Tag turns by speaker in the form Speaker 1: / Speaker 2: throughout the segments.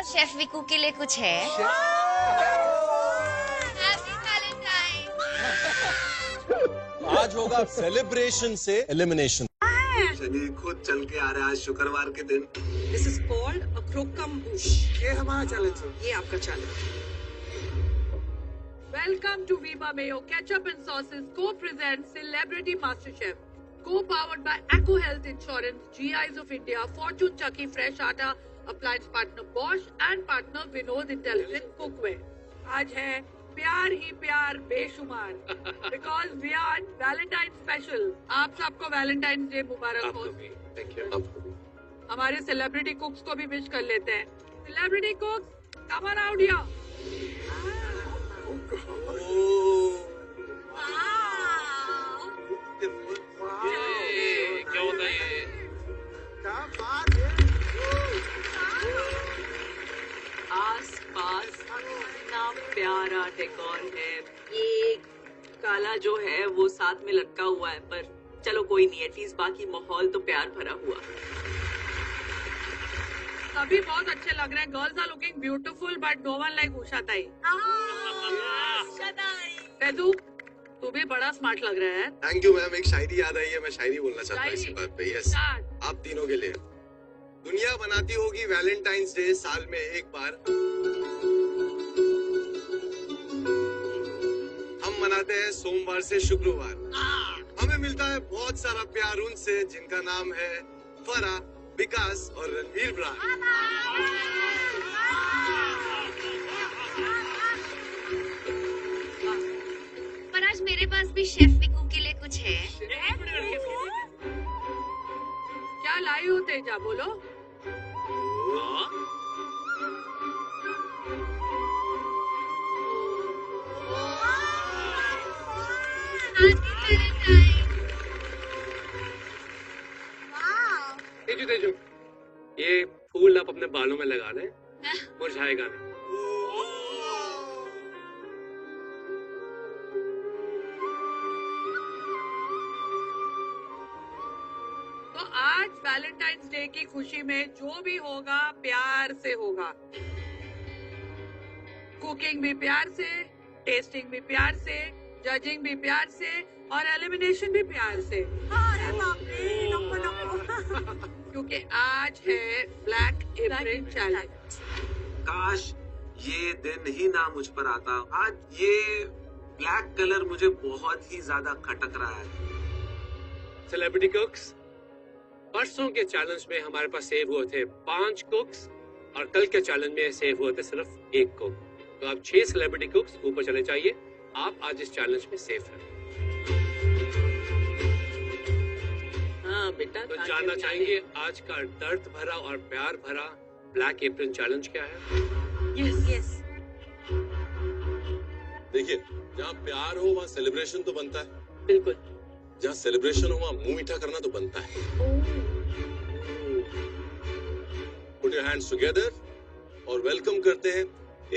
Speaker 1: Chef विकू के लिए कुछ है? Happy Valentine.
Speaker 2: आज होगा सेलिब्रेशन से एलिमिनेशन।
Speaker 3: शनि खुद चल के आ रहा है आज शुक्रवार के दिन।
Speaker 4: This is called a crocambush.
Speaker 3: ये हमारा चैलेंज है।
Speaker 4: ये आपका challenge.
Speaker 5: Welcome to Viva Mayo Ketchup and Sauces co-presents Celebrity MasterChef. Co-powered by Acco Health Insurance, GIs of India, Fortune Chucky Fresh Atta, Appliance Partner Bosch and Partner Vinod Intelligent Cookware. आज है प्यार ही प्यार बेशुमार because we are Valentine special. आप सबको Valentine's Day मुबारक हो।
Speaker 3: Thank you.
Speaker 5: हमारे celebrity कुक्स को भी विश कर लेते हैं। Celebrity कुक्स, come on out here.
Speaker 3: क्या होता है ये?
Speaker 4: आस-पास इतना प्यारा डेकोर है। ये काला जो है वो साथ में लटका हुआ है, पर चलो कोई नहीं, एटलीस्ट बाकी माहौल तो प्यार भरा हुआ।
Speaker 5: सभी बहुत अच्छे लग रहे हैं। Girls are looking beautiful but no one like Usha tai. Pedu, तू भी बड़ा स्मार्ट लग रहा है।
Speaker 3: Thank you ma'am. एक शायरी याद आई है, मैं शायरी बोलना चाहता हूँ इसी बात पे। Yes,
Speaker 5: Start.
Speaker 3: आप तीनों के लिए। दुनिया बनाती होगी वैलेंटाइंस डे साल में एक बार। हम मनाते हैं सोमवार से शुक्रवार। हमें मिलता है बहुत सारा प्यार उनसे जिनका नाम है फरा, विकास और रणवीर ब्रार।
Speaker 1: पर आज मेरे पास भी शेफ विकू के लिए कुछ है।
Speaker 5: क्या लाई हो तेजा, बोलो।
Speaker 6: तेजू तेजू, ये फूल आप अपने बालों में लगा लें, मुरझाएगा नहीं।
Speaker 5: तो आज वैलेंटाइंस डे की खुशी में जो भी होगा प्यार से होगा। कुकिंग भी प्यार से, टेस्टिंग भी प्यार से, जजिंग भी प्यार से और एलिमिनेशन भी प्यार से। क्योंकि आज है ब्लैक एप्रन चैलेंज।
Speaker 3: काश ये दिन ही ना मुझ पर आता। आज ये ब्लैक कलर मुझे बहुत ही ज्यादा खटक रहा है।
Speaker 6: सेलिब्रिटी कुक्स, परसों के चैलेंज में हमारे पास सेव हुए थे 5 कुक्स और कल के चैलेंज में सेव हुए थे सिर्फ 1 कुक। तो आप 6 सेलिब्रिटी कुक्स ऊपर चले जाइए। आप आज इस चैलेंज में सेफ हैं।
Speaker 4: हाँ बेटा,
Speaker 6: तो जानना चाहेंगे आज का दर्द भरा और प्यार भरा ब्लैक एप्रन चैलेंज क्या है?
Speaker 1: यस।
Speaker 2: देखिए, जहाँ प्यार हो वहाँ सेलिब्रेशन तो बनता है।
Speaker 4: बिल्कुल।
Speaker 2: जहाँ सेलिब्रेशन हो वहाँ मुंह मीठा करना तो बनता है। Put your hands together और वेलकम करते हैं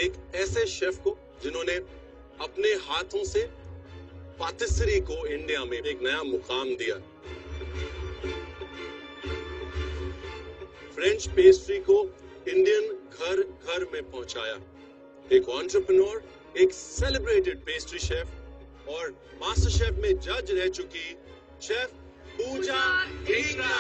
Speaker 2: एक ऐसे शेफ को जिन्होंने अपने हाथों से पाटिसरी को इंडिया में एक नया मुकाम दिया। फ्रेंच पेस्ट्री को इंडियन घर घर में पहुंचाया। एक एंटरप्रेन्योर, एक सेलिब्रेटेड पेस्ट्री शेफ और मास्टर शेफ में जज रह चुकी शेफ पूजा ढींगरा।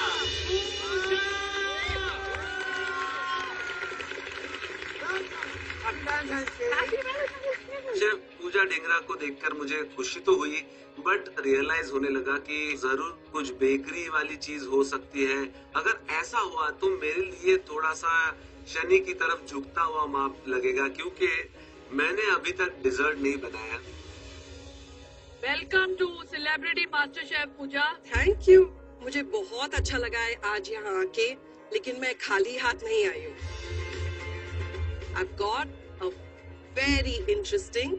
Speaker 3: शेफ पूजा ढींगरा को देखकर मुझे खुशी तो हुई, बट रियलाइज होने लगा कि जरूर कुछ बेकरी वाली चीज हो सकती है। अगर ऐसा हुआ तो मेरे लिए थोड़ा सा शनि की तरफ झुकता हुआ माप लगेगा, क्योंकि मैंने अभी तक डिजर्ट नहीं बनाया।
Speaker 5: Welcome to celebrity master chef Pooja.
Speaker 4: Thank you. मुझे बहुत अच्छा लगा है आज यहाँ आके, लेकिन मैं खाली हाथ नहीं आई हूँ। I've got a very interesting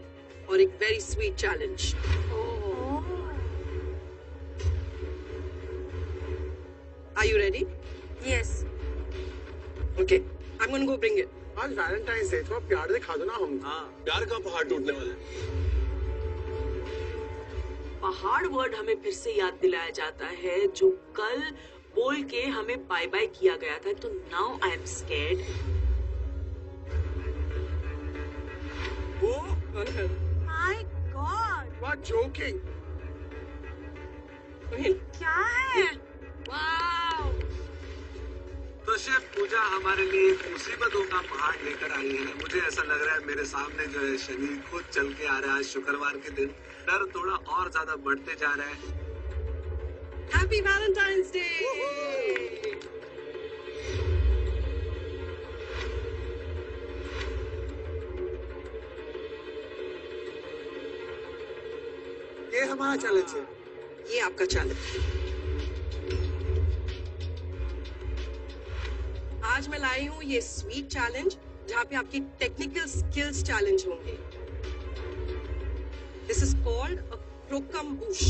Speaker 4: और एक very sweet challenge. Are you ready?
Speaker 1: Yes.
Speaker 4: Okay, I'm gonna go bring it.
Speaker 3: आज वैलेंटाइंस डे, थोड़ा प्यार दिखा दो ना हम।
Speaker 2: प्यार का पहाड़ टूटने वाला है।
Speaker 4: पहाड़ वर्ड हमें फिर से याद दिलाया जाता है, जो कल बोल के हमें बाय बाय किया गया था। तो now I am scared. on her.
Speaker 5: My God!
Speaker 7: What joking?
Speaker 4: I mean,
Speaker 5: क्या है? Wow!
Speaker 3: तो शेफ पूजा हमारे लिए एक मुसीबतों का पहाड़ लेकर आई है। मुझे ऐसा लग रहा है मेरे सामने जो है शनि खुद चल के आ रहा है। आज शुक्रवार के दिन डर थोड़ा और ज्यादा बढ़ते जा रहा है।
Speaker 4: Happy Valentine's Day!
Speaker 7: ये हमारा चैलेंज है।
Speaker 4: ये आपका चैलेंज। आज मैं लाई हूँ ये स्वीट चैलेंज जहाँ पे आपकी टेक्निकल स्किल्स चैलेंज होंगे। This is called a croquembouche.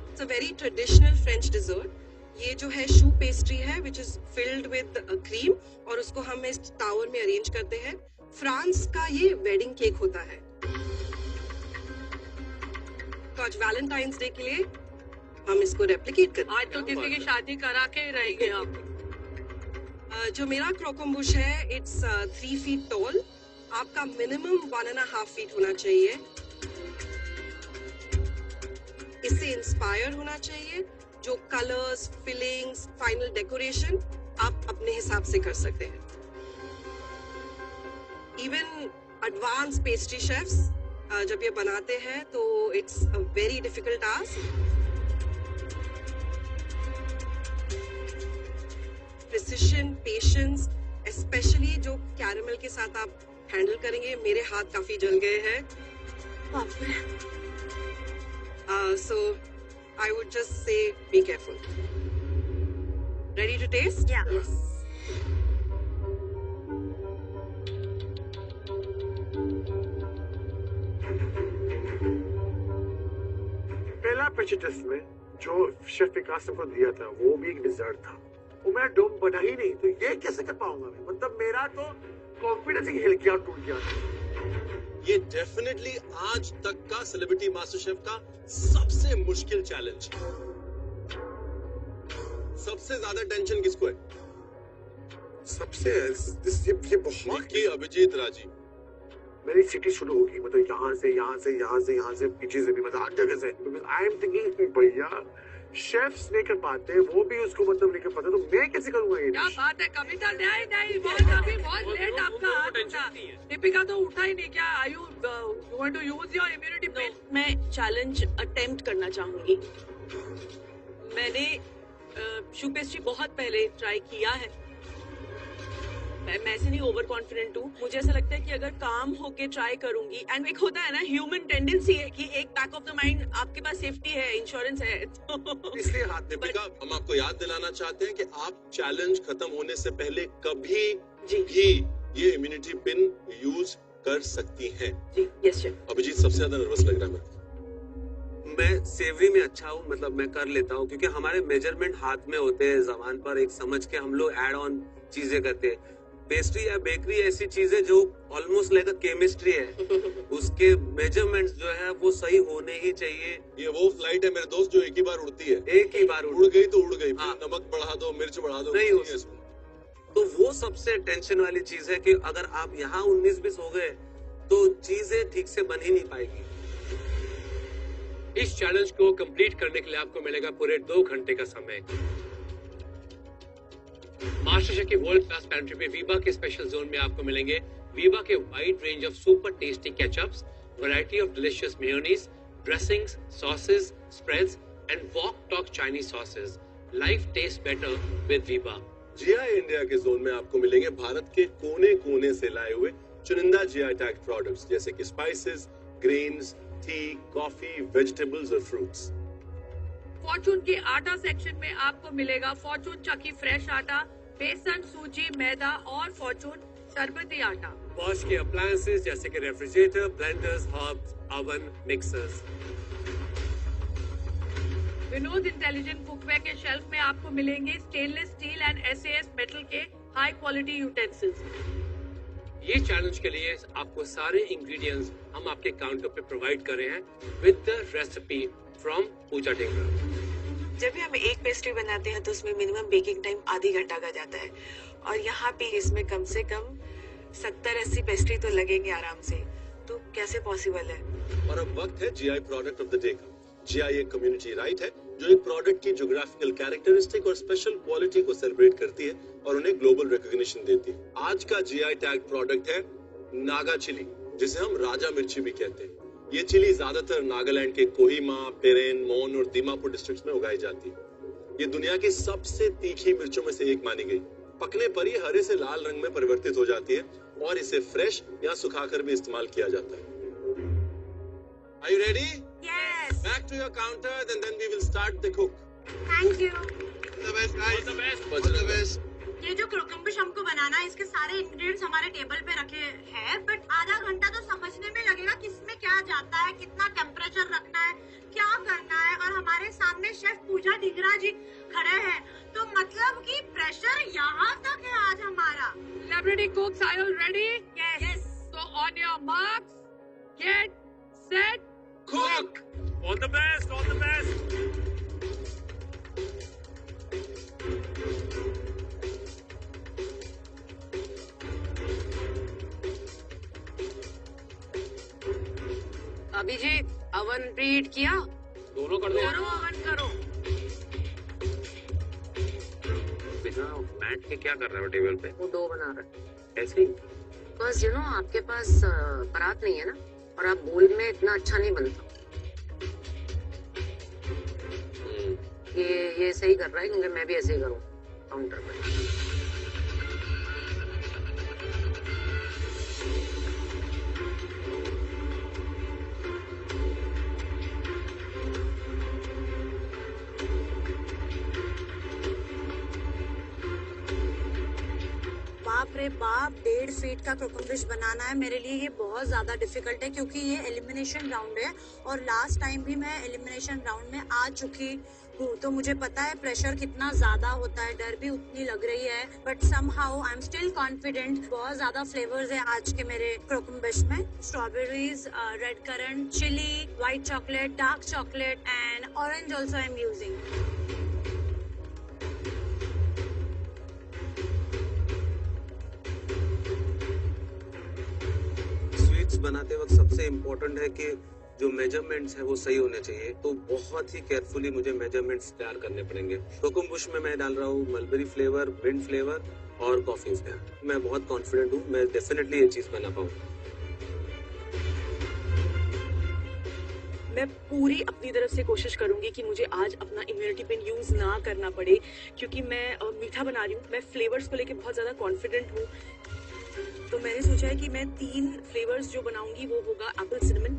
Speaker 4: It's a very traditional French dessert. ये जो है शू पेस्ट्री है which is filled with cream और उसको हम इस टावर में अरेंज करते हैं। फ्रांस का ये वेडिंग केक होता है। तो आज वैलेंटाइंस डे के लिए हम इसको रेप्लिकेट करते हैं।
Speaker 5: आज तो किसी की शादी करा के ही रहेंगे आप।
Speaker 4: जो मेरा क्रोकम्बुश है इट्स 3 feet टॉल। आपका मिनिमम 1.5 feet होना चाहिए। इससे इंस्पायर होना चाहिए। जो कलर्स, फिलिंग्स, फाइनल डेकोरेशन आप अपने हिसाब से कर सकते हैं। इवन एडवांस पेस्ट्री शेफ्स जब ये बनाते हैं तो it's a very difficult task. Precision, patience, specially जो कैरेमल के साथ आप हैंडल करेंगे। मेरे हाथ काफी जल गए हैं। So I would just say be careful. Ready to taste?
Speaker 5: Yeah.
Speaker 4: Yes.
Speaker 7: पहला पेस्ट्री टेस्ट में जो शेफ विकास ने को दिया था वो भी एक डिजर्ट था। वो मेरा डोम बना ही नहीं, तो ये कैसे कर पाऊंगा मैं? मतलब मेरा तो कॉन्फिडेंस ही हिल गया और टूट गया।
Speaker 2: ये डेफिनेटली आज तक का सेलिब्रिटी मास्टर शेफ का सबसे मुश्किल चैलेंज है। सबसे ज्यादा टेंशन किसको है?
Speaker 7: सबसे ये बहुत
Speaker 2: कि अभिजीत राजी।
Speaker 7: मेरी सिटी शुरू होगी, मतलब यहाँ से पीछे से भी, मतलब हर जगह से। आई एम थिंकिंग भैया शेफ्स नहीं कर पाते, वो भी उसको मतलब नहीं कर पाते, तो मैं कैसे करूंगा ये?
Speaker 5: क्या बात है कविता? नहीं बहुत लेट आपका था। दीपिका तो उठा ही नहीं। क्या आयु you want to use your immunity pill?
Speaker 8: मैं चैलेंज अटेम्प्ट करना चाहूंगी। मैंने शू पेस्ट्री बहुत पहले ट्राई किया है। मैं ऐसे नहीं ओवर कॉन्फिडेंट हूँ। मुझे ऐसा लगता है कि अगर काम होके ट्राई करूंगी, एंड एक होता है ना ह्यूमन टेंडेंसी है कि एक बैक ऑफ द माइंड आपके पास सेफ्टी है, इंश्योरेंस है, तो
Speaker 2: इसलिए हाथ दीपिका हम आपको याद दिलाना चाहते हैं कि आप चैलेंज खत्म होने से पहले कभी भी ये इम्यूनिटी पिन यूज कर सकती हैं।
Speaker 8: जी यस शेफ।
Speaker 2: अभिजीत सबसे ज्यादा नर्वस लग रहा है।
Speaker 3: मैं सेवरी में अच्छा हूँ, मतलब मैं कर लेता हूँ क्योंकि हमारे मेजरमेंट हाथ में होते हैं। जबान पर एक समझ के हम लोग ऐड ऑन चीजें करते हैं। पेस्ट्री या बेकरी ऐसी चीजें जो ऑलमोस्ट लाइक केमिस्ट्री है, उसके मेजरमेंट्स जो है वो सही होने ही चाहिए।
Speaker 2: ये वो फ्लाइट है मेरे दोस्त जो एक ही बार उड़ती है।
Speaker 3: एक ही बार
Speaker 2: उड़ गई तो उड़ गई।
Speaker 3: हाँ।
Speaker 2: नमक बढ़ा दो, मिर्च बढ़ा दो,
Speaker 3: नहीं
Speaker 2: कुछ
Speaker 3: हो
Speaker 2: इसमें।
Speaker 3: तो वो सबसे टेंशन वाली चीज है कि अगर आप यहाँ 19-20 हो गए तो चीजें ठीक से बन ही नहीं पाएगी।
Speaker 6: इस चैलेंज को कंप्लीट करने के लिए आपको मिलेगा पूरे 2 घंटे का समय। मास्टर शेफ की वर्ल्ड क्लास पेंट्री में वीबा के स्पेशल जोन में आपको मिलेंगे वीबा के wide range of super tasty ketchups, variety of delicious mayonnaise, dressings, sauces, spreads and wok tok Chinese sauces. Life taste better with Veeba.
Speaker 2: GI India के zone में आपको मिलेंगे भारत के कोने-कोने से लाए हुए चुनिंदा जीआई टैग प्रोडक्ट्स जैसे कि spices, grains, T, coffee, vegetables और फ्रूट्स।
Speaker 5: फॉर्चून के आटा सेक्शन में आपको मिलेगा फॉर्चून चक्की फ्रेश आटा, बेसन, सूजी, मैदा और फॉर्चून शरबती आटा।
Speaker 6: बॉश के अप्लायंसेस जैसे कि refrigerator, blenders, herbs, oven, mixers.
Speaker 5: Vinod intelligent cookware के शेल्फ में आपको मिलेंगे stainless steel and SAS metal के हाई क्वालिटी यूटेंसिल्स।
Speaker 6: ये चैलेंज के लिए आपको सारे इंग्रेडिएंट्स हम आपके काउंटर पे प्रोवाइड कर रहे हैं विद द रेसिपी फ्रॉम पूजा टेंगरा।
Speaker 8: जब भी हम एक पेस्ट्री बनाते हैं तो उसमें मिनिमम बेकिंग टाइम आधी घंटा का जाता है, और यहाँ पे इसमें कम से कम 70-80 पेस्ट्री तो लगेंगे आराम से, तो कैसे पॉसिबल है?
Speaker 2: और अब वक्त है GI product of the day का। जीआई एक कम्युनिटी राइट है जो एक प्रोडक्ट की ज्योग्राफिकल कैरेक्टरिस्टिक और स्पेशल क्वालिटी को सेलिब्रेट करती है और उन्हें ग्लोबल रिकॉग्निशन देती है। आज का जीआई टैग प्रोडक्ट है नागा चिली, जिसे हम राजा मिर्ची भी कहते हैं। ये चिली ज्यादातर नागालैंड के कोहिमा, पेरेन, मोन और दीमापुर डिस्ट्रिक्ट्स में उगाई जाती है। ये दुनिया की सबसे तीखी मिर्चों में से एक मानी गई। पकने पर ये हरे से लाल रंग में परिवर्तित हो जाती है और इसे फ्रेश या सुखाकर भी इस्तेमाल किया जाता है। Are you ready?
Speaker 1: Yes.
Speaker 2: Back to your counter and then we will start the cook.
Speaker 1: Thank you.
Speaker 2: The best, guys.
Speaker 6: The best.
Speaker 2: What's the best?
Speaker 1: ये जो क्रोकम्बुश हमको बनाना है, इसके सारे इंग्रेडिएंट्स हमारे टेबल पे रखे हैं, बट आधा घंटा तो समझने में लगेगा किसमें क्या जाता है, कितना टेम्परेचर रखना है, क्या करना है। और हमारे सामने शेफ पूजा ढिंगरा जी खड़े हैं, तो मतलब कि प्रेशर यहाँ तक है आज हमारा।
Speaker 5: Celebrity cooks, are you ready?
Speaker 1: Yes.
Speaker 5: So on your marks, get set,
Speaker 2: Cook.
Speaker 6: All the best. All the best.
Speaker 8: Abhijeet, oven preheat किया?
Speaker 6: दोनों कर दो।
Speaker 8: अवन करो।
Speaker 6: बिना बैठ के क्या कर रहे हो टेबल पे?
Speaker 8: वो डो बना रहा है।
Speaker 6: ऐसे ही?
Speaker 8: बस आपके पास परात नहीं है ना, और आप बोल में इतना अच्छा नहीं बनता। ये सही कर रहा है, क्योंकि मैं भी ऐसे ही करूँ काउंटर पे।
Speaker 9: बाप रे बाप, 1.5 फीट का क्रोकम्बुश बनाना है मेरे लिए। ये बहुत ज्यादा डिफिकल्ट है क्योंकि ये एलिमिनेशन राउंड है और लास्ट टाइम भी मैं एलिमिनेशन राउंड में आ चुकी हूँ, तो मुझे पता है प्रेशर कितना ज्यादा होता है, डर भी उतनी लग रही है, but somehow I am still confident. बहुत ज्यादा फ्लेवर्स है आज के मेरे क्रोकम्बुश में। Strawberries, red currant, chilli, white chocolate, dark chocolate and orange also I am using.
Speaker 3: बनाते वक्त सबसे इम्पोर्टेंट है कि जो मेजरमेंट्स है वो सही होने चाहिए, तो बहुत ही केयरफुली मुझे मेजरमेंट्स तैयार करने पड़ेंगे। कोकम्बुश में मैं डाल रहा हूँ मलबेरी फ्लेवर, मिंट फ्लेवर और कॉफी फ्लेवर। मैं बहुत कॉन्फिडेंट हूँ, मैं डेफिनेटली ये चीज बना पाऊँ।
Speaker 8: मैं पूरी अपनी तरफ से कोशिश करूंगी कि मुझे आज अपना इम्यूनिटी पिन यूज ना करना पड़े, क्योंकि मैं मीठा बना रही हूँ। मैं फ्लेवर्स को लेके बहुत ज्यादा कॉन्फिडेंट हूँ, तो मैंने सोचा है कि मैं 3 फ्लेवर्स जो बनाऊंगी वो होगा एप्पल सिनेमन,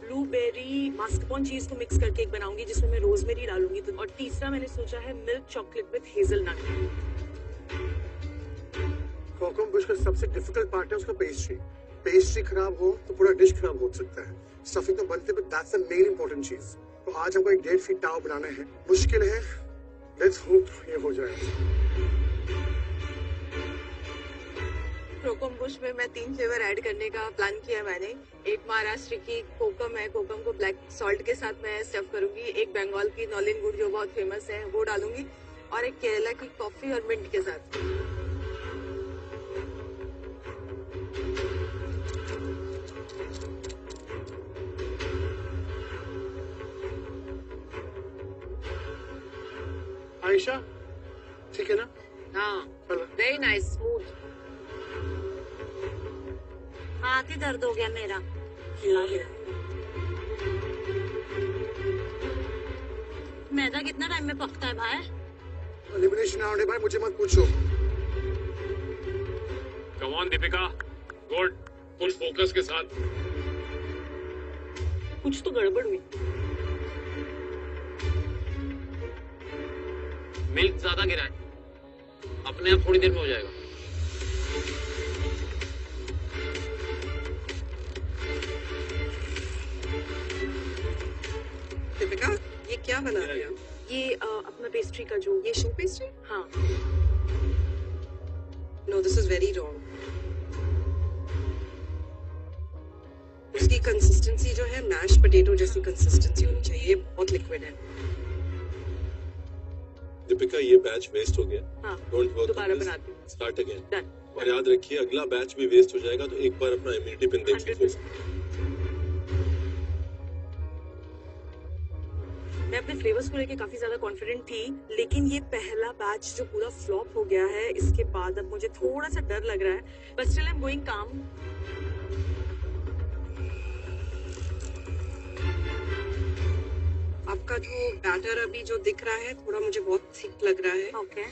Speaker 8: ब्लूबेरी, मास्करपोने चीज को मिक्स करके एक बनाऊंगी जिसमें मैं रोजमेरी डालूंगी, और तीसरा मैंने सोचा है मिल्क चॉकलेट विद हेजलनट।
Speaker 7: कोकम्बुश का सबसे डिफिकल्ट पार्ट है उसका पेस्ट्री। पेस्ट्री खराब हो तो पूरा डिश खराब हो सकता है। स्टफिंग तो बनते but that's the main important चीज। तो आज हमको एक 1.5 फीट टाव बनाना है, मुश्किल है, लेट्स होप ये हो जाए।
Speaker 8: कोकम्बुश में मैं 3 फ्लेवर ऐड करने का प्लान किया मैंने। एक महाराष्ट्र की कोकम है, कोकम को ब्लैक सॉल्ट के साथ मैं स्टफ करूंगी। एक बंगाल की नॉलिन गुड़ जो बहुत फेमस है वो डालूंगी, और एक केरला की कॉफी और मिंट के साथ।
Speaker 7: आयशा ठीक है ना?
Speaker 8: हाँ,
Speaker 7: चलो।
Speaker 8: Very nice, smooth.
Speaker 9: हाथ ही दर्द हो गया मेरा। मैदा कितना टाइम में पकता है भाई?
Speaker 7: एलिमिनेशन राउंड है भाई, मुझे मत पूछो।
Speaker 6: Come on Deepika, good, full focus के साथ।
Speaker 8: कुछ तो गड़बड़ हुई।
Speaker 6: मिल्क ज्यादा गिरा है, अपने आप थोड़ी देर में हो जाएगा।
Speaker 4: दीपिका, ये क्या बना रही हो?
Speaker 8: ये अपना पेस्ट्री का जो
Speaker 4: ये शू पेस्ट्री?
Speaker 8: हाँ।
Speaker 4: No, this is very wrong. उसकी कंसिस्टेंसी जो है मैश पोटैटो जैसी कंसिस्टेंसी होनी चाहिए, ये बहुत लिक्विड है।
Speaker 2: दीपिका, ये बैच वेस्ट हो गया।
Speaker 8: हाँ,
Speaker 2: डोंट वर्क,
Speaker 8: दोबारा बनाती हूँ।
Speaker 2: Start again.
Speaker 8: डन।
Speaker 2: और याद रखिए अगला बैच भी वेस्ट हो जाएगा, तो एक बार अपना इम्यूनिटी पिन देख लीजिए।
Speaker 8: मैं अपने फ्लेवर्स को लेके काफी ज्यादा कॉन्फिडेंट थी, लेकिन ये पहला बैच जो पूरा फ्लॉप हो गया है, इसके बाद अब मुझे थोड़ा सा डर लग रहा है, but still I am going काम।
Speaker 4: आपका जो बैटर अभी जो दिख रहा है थोड़ा मुझे बहुत थिक लग रहा है।
Speaker 9: Okay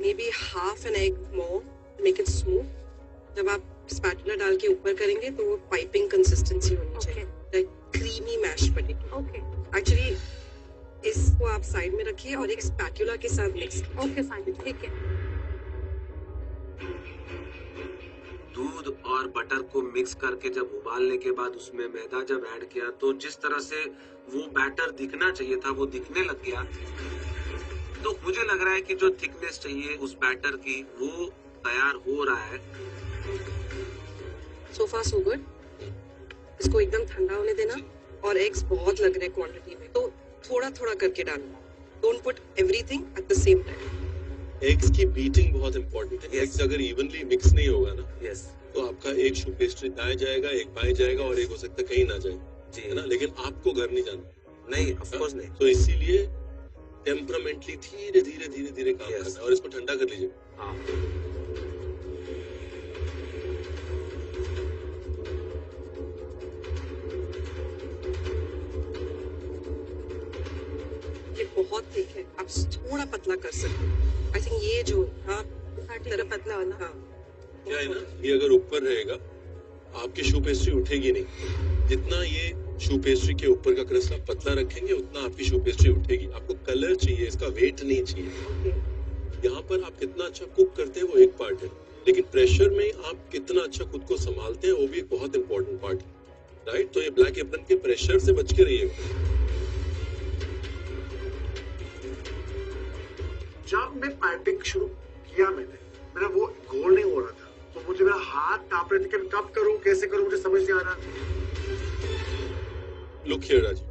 Speaker 4: may be half an egg more, make it smooth. जब आप स्पैटुला डाल के ऊपर करेंगे तो वो पाइपिंग कंसिस्टेंसी होनी चाहिए, like creamy mash potato.
Speaker 9: Okay
Speaker 4: actually इसको आप साइड में रखिए और एक स्पैटुला के साथ मिक्स कीजिए।
Speaker 9: ओके फाइन, ठीक है।
Speaker 3: दूध और बटर को मिक्स करके जब उबालने के बाद उसमें मैदा जब ऐड किया, तो जिस तरह से वो बैटर दिखना चाहिए था वो दिखने लग गया। तो मुझे लग रहा है कि जो थिकनेस चाहिए उस बैटर की वो तैयार हो रहा है।
Speaker 4: सो फार सो गुड। इसको एकदम ठंडा होने देना, और एग्स बहुत लग रहे क्वांटिटी में, तो थोड़ा थोड़ा करके डालना। Don't put everything at the same time.
Speaker 2: Eggs की बीटिंग बहुत इंपॉर्टेंट है। एग्स अगर इवनली मिक्स नहीं होगा ना,
Speaker 3: यस,
Speaker 2: तो आपका एक शू पेस्ट्री दाएं जाएगा, एक बाएं जाएगा, और एक हो सकता है कहीं ना जाए,
Speaker 3: जी
Speaker 2: है ना। लेकिन आपको घर नहीं जाना,
Speaker 3: नहीं, ऑफ कोर्स नहीं।
Speaker 2: तो इसीलिए टेम्परामेंटली धीरे धीरे धीरे धीरे काम करना है, और इसको ठंडा कर लीजिए।
Speaker 3: हाँ,
Speaker 4: ये बहुत थिक है, आप थोड़ा पतला कर सकते हैं। आई थिंक ये जो
Speaker 8: तेरा पतला वाला।
Speaker 4: हाँ
Speaker 2: क्या है ना, ये अगर ऊपर रहेगा आपकी शू पेस्ट्री उठेगी नहीं। जितना ये शू पेस्ट्री के ऊपर का क्रस्ट आप पतला रखेंगे उतना आपकी शू पेस्ट्री उठेगी। आपको कलर चाहिए, इसका वेट नहीं चाहिए। यहाँ पर आप कितना अच्छा कुक करते हैं वो एक पार्ट है, लेकिन प्रेशर में आप कितना अच्छा खुद को संभालते हैं वो भी एक बहुत इंपॉर्टेंट पार्ट है, राइट। तो ये ब्लैक एप्रन के प्रेशर से बच के रहिएगा।
Speaker 7: जब मैं पाइपिंग शुरू किया मेरा वो गोल नहीं हो रहा था, तो मुझे मेरा हाथ कांप रहे थे कि कब करूं, कैसे करूं, मुझे समझ नहीं आ रहा।
Speaker 2: लुक हियर राजीव,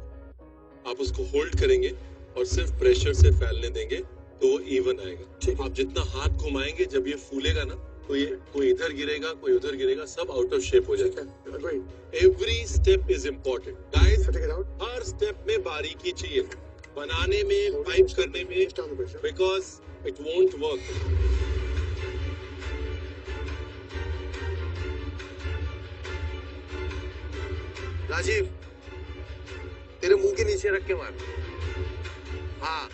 Speaker 2: आप उसको होल्ड करेंगे और सिर्फ प्रेशर से फैलने देंगे तो वो इवन आएगा। आप जितना हाथ घुमाएंगे, जब ये फूलेगा ना, तो ये कोई इधर गिरेगा, कोई उधर गिरेगा, सब आउट ऑफ शेप हो जाएगा। Every step is important guys. हर स्टेप में बारीकी चाहिए, बनाने में, पाइप करने में, because it won't work.
Speaker 10: Rajeev, तेरे मुंह के नीचे रख के मार। हाँ,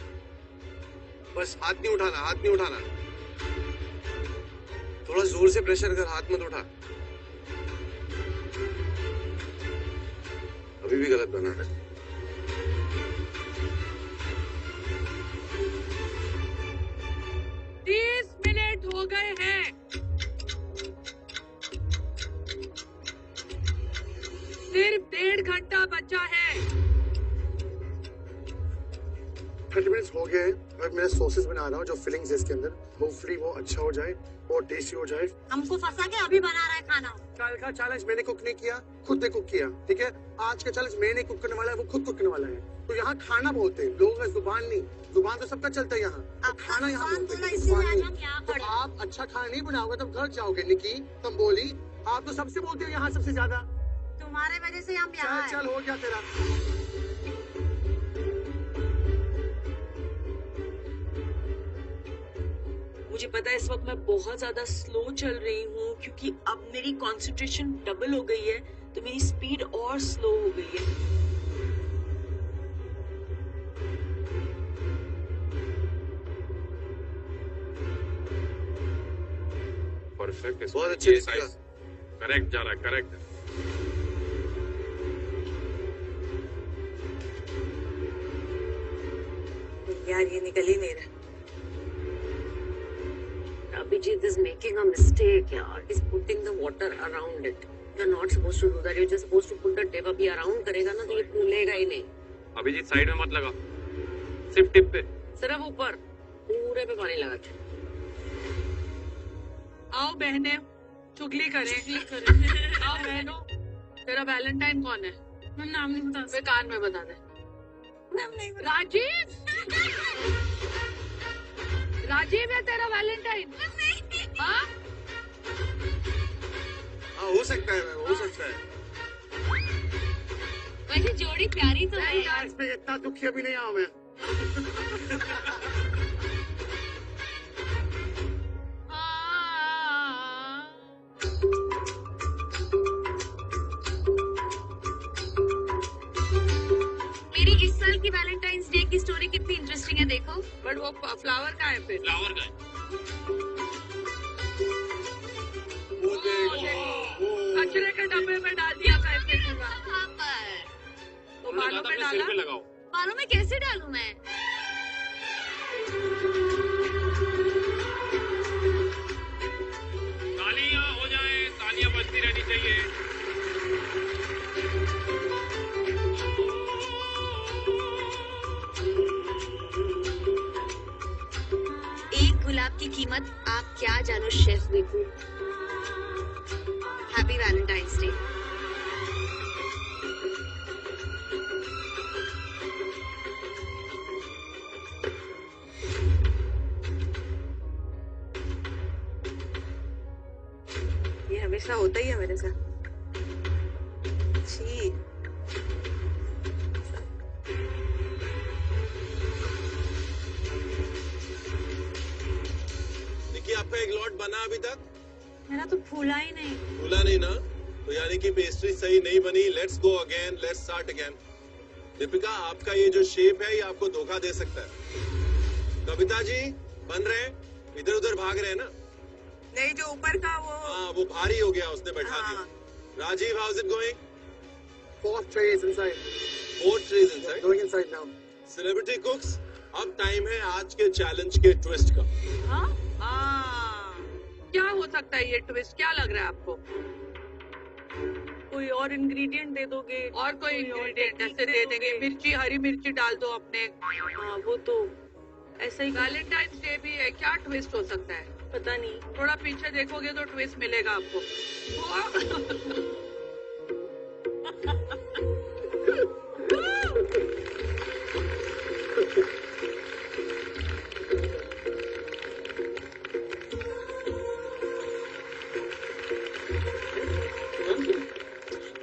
Speaker 10: बस हाथ नहीं उठाना, हाथ नहीं उठाना। थोड़ा जोर से प्रेशर कर, हाथ मत उठा। अभी भी गलत बना है।
Speaker 5: 30 मिनट हो गए हैं। सिर्फ 1.5 घंटा बचा है।
Speaker 7: 30 मिनट्स हो गए हैं। अब मैं सॉसेस बना रहा हूँ जो फिलिंग्स है इसके अंदर। होपफुली वो अच्छा हो जाए और टेस्टी हो जाए।
Speaker 9: हमको फंसा के अभी बना रहा है खाना।
Speaker 7: कल का चैलेंज मैंने कुक नहीं किया, खुद ने कुक किया, ठीक है। आज का चैलेंज मैंने कुक करने वाला है, वो खुद कुक करने वाला है। तो यहाँ खाना बोलते हैं लोगों का, जुबान नहीं। जुबान तो सबका चलता है यहाँ, तो खाना यहाँ बोलते हैं, जुबान नहीं। तो आप अच्छा खाना नहीं बनाओगे तब घर जाओगे। निकी, तुम बोली, आप तो सबसे बोलते हो यहाँ सबसे ज्यादा।
Speaker 9: तुम्हारे वजह से हम यहाँ
Speaker 7: चल चल, हो गया तेरा।
Speaker 8: मुझे पता है इस वक्त मैं बहुत ज्यादा स्लो चल रही हूँ, क्योंकि अब मेरी कंसंट्रेशन डबल हो गई है, तो मेरी स्पीड और स्लो हो गई है।
Speaker 6: परफेक्ट,
Speaker 10: बहुत अच्छे
Speaker 6: साइज करेक्ट जा रहा है, करेक्ट।
Speaker 9: यार ये निकल ही नहीं रहा। Abhijit is making a mistake, yaar. He's putting the water around it. You're not supposed to do that. You're just supposed to put the tip अभी around करेगा ना तो ये फूलेगा ही नहीं।
Speaker 6: अभिजीत साइड में मत लगा, सिर्फ टिप पे,
Speaker 9: सिर्फ ऊपर, पूरे पे पानी लगा के।
Speaker 5: आओ बहने, चुगली करें। आओ बहनों, तेरा वैलेंटाइन कौन है? मैं नाम नहीं बता सकती। कान में बता दे।
Speaker 9: नाम नहीं बता।
Speaker 5: राजीव, राजीव है तेरा वैलेंटाइन? हाँ?
Speaker 10: हाँ हो सकता है, हो सकता है।
Speaker 1: वैसे जोड़ी प्यारी तो है यार।
Speaker 7: इसमें इतना दुखी अभी नहीं आया मैं।
Speaker 1: मेरी इस साल की वैलेंटाइंस डे की स्टोरी कितनी इंटरेस्टिंग है देखो।
Speaker 5: बट वो फ्लावर का है फिर।
Speaker 6: फ्लावर का है।
Speaker 10: वो देख,
Speaker 5: कचरे के डब्बे में डाल दिया पैसे पूरा। तो बालों में डाला?
Speaker 6: सिर पे लगाओ।
Speaker 1: बालों में कैसे डालूं मैं?
Speaker 6: तालियां हो जाए, तालियां बजती रहनी चाहिए।
Speaker 1: एक गुलाब की कीमत आप क्या जानो शेफ देखो। Happy Valentine's day.
Speaker 9: ये हमेशा होता ही है मेरे साथ। छी।
Speaker 2: निकी आपका एक लॉट बना अभी तक?
Speaker 9: मेरा तो फूला ही नहीं।
Speaker 2: फूला नहीं ना? तो यानी कि पेस्ट्री सही नहीं बनी। Let's go again, let's start again. Deepika आपका ये जो शेप है ये आपको धोखा दे सकता है। कविता जी बन रहे हैं, इधर उधर भाग रहे हैं ना?
Speaker 4: नहीं, जो ऊपर का वो।
Speaker 2: हाँ वो भारी हो गया, उसने बैठा
Speaker 4: हाँ।
Speaker 2: दिया। Rajeev how is it going?
Speaker 7: 4th tray is inside.
Speaker 2: 4 trays inside.
Speaker 7: Going inside now.
Speaker 2: Celebrity कुक्स, अब टाइम है आज के चैलेंज के ट्विस्ट का।
Speaker 5: क्या हो सकता है ये ट्विस्ट? क्या लग रहा है आपको?
Speaker 8: कोई और इंग्रेडिएंट दे दोगे?
Speaker 5: और कोई इंग्रेडिएंट ऐसे दे देंगे? मिर्ची, हरी मिर्ची डाल दो अपने।
Speaker 8: हाँ वो तो ऐसा ही।
Speaker 5: वैलेंटाइंस डे भी है, क्या ट्विस्ट हो सकता है?
Speaker 8: पता नहीं।
Speaker 5: थोड़ा पीछे देखोगे तो ट्विस्ट मिलेगा आपको।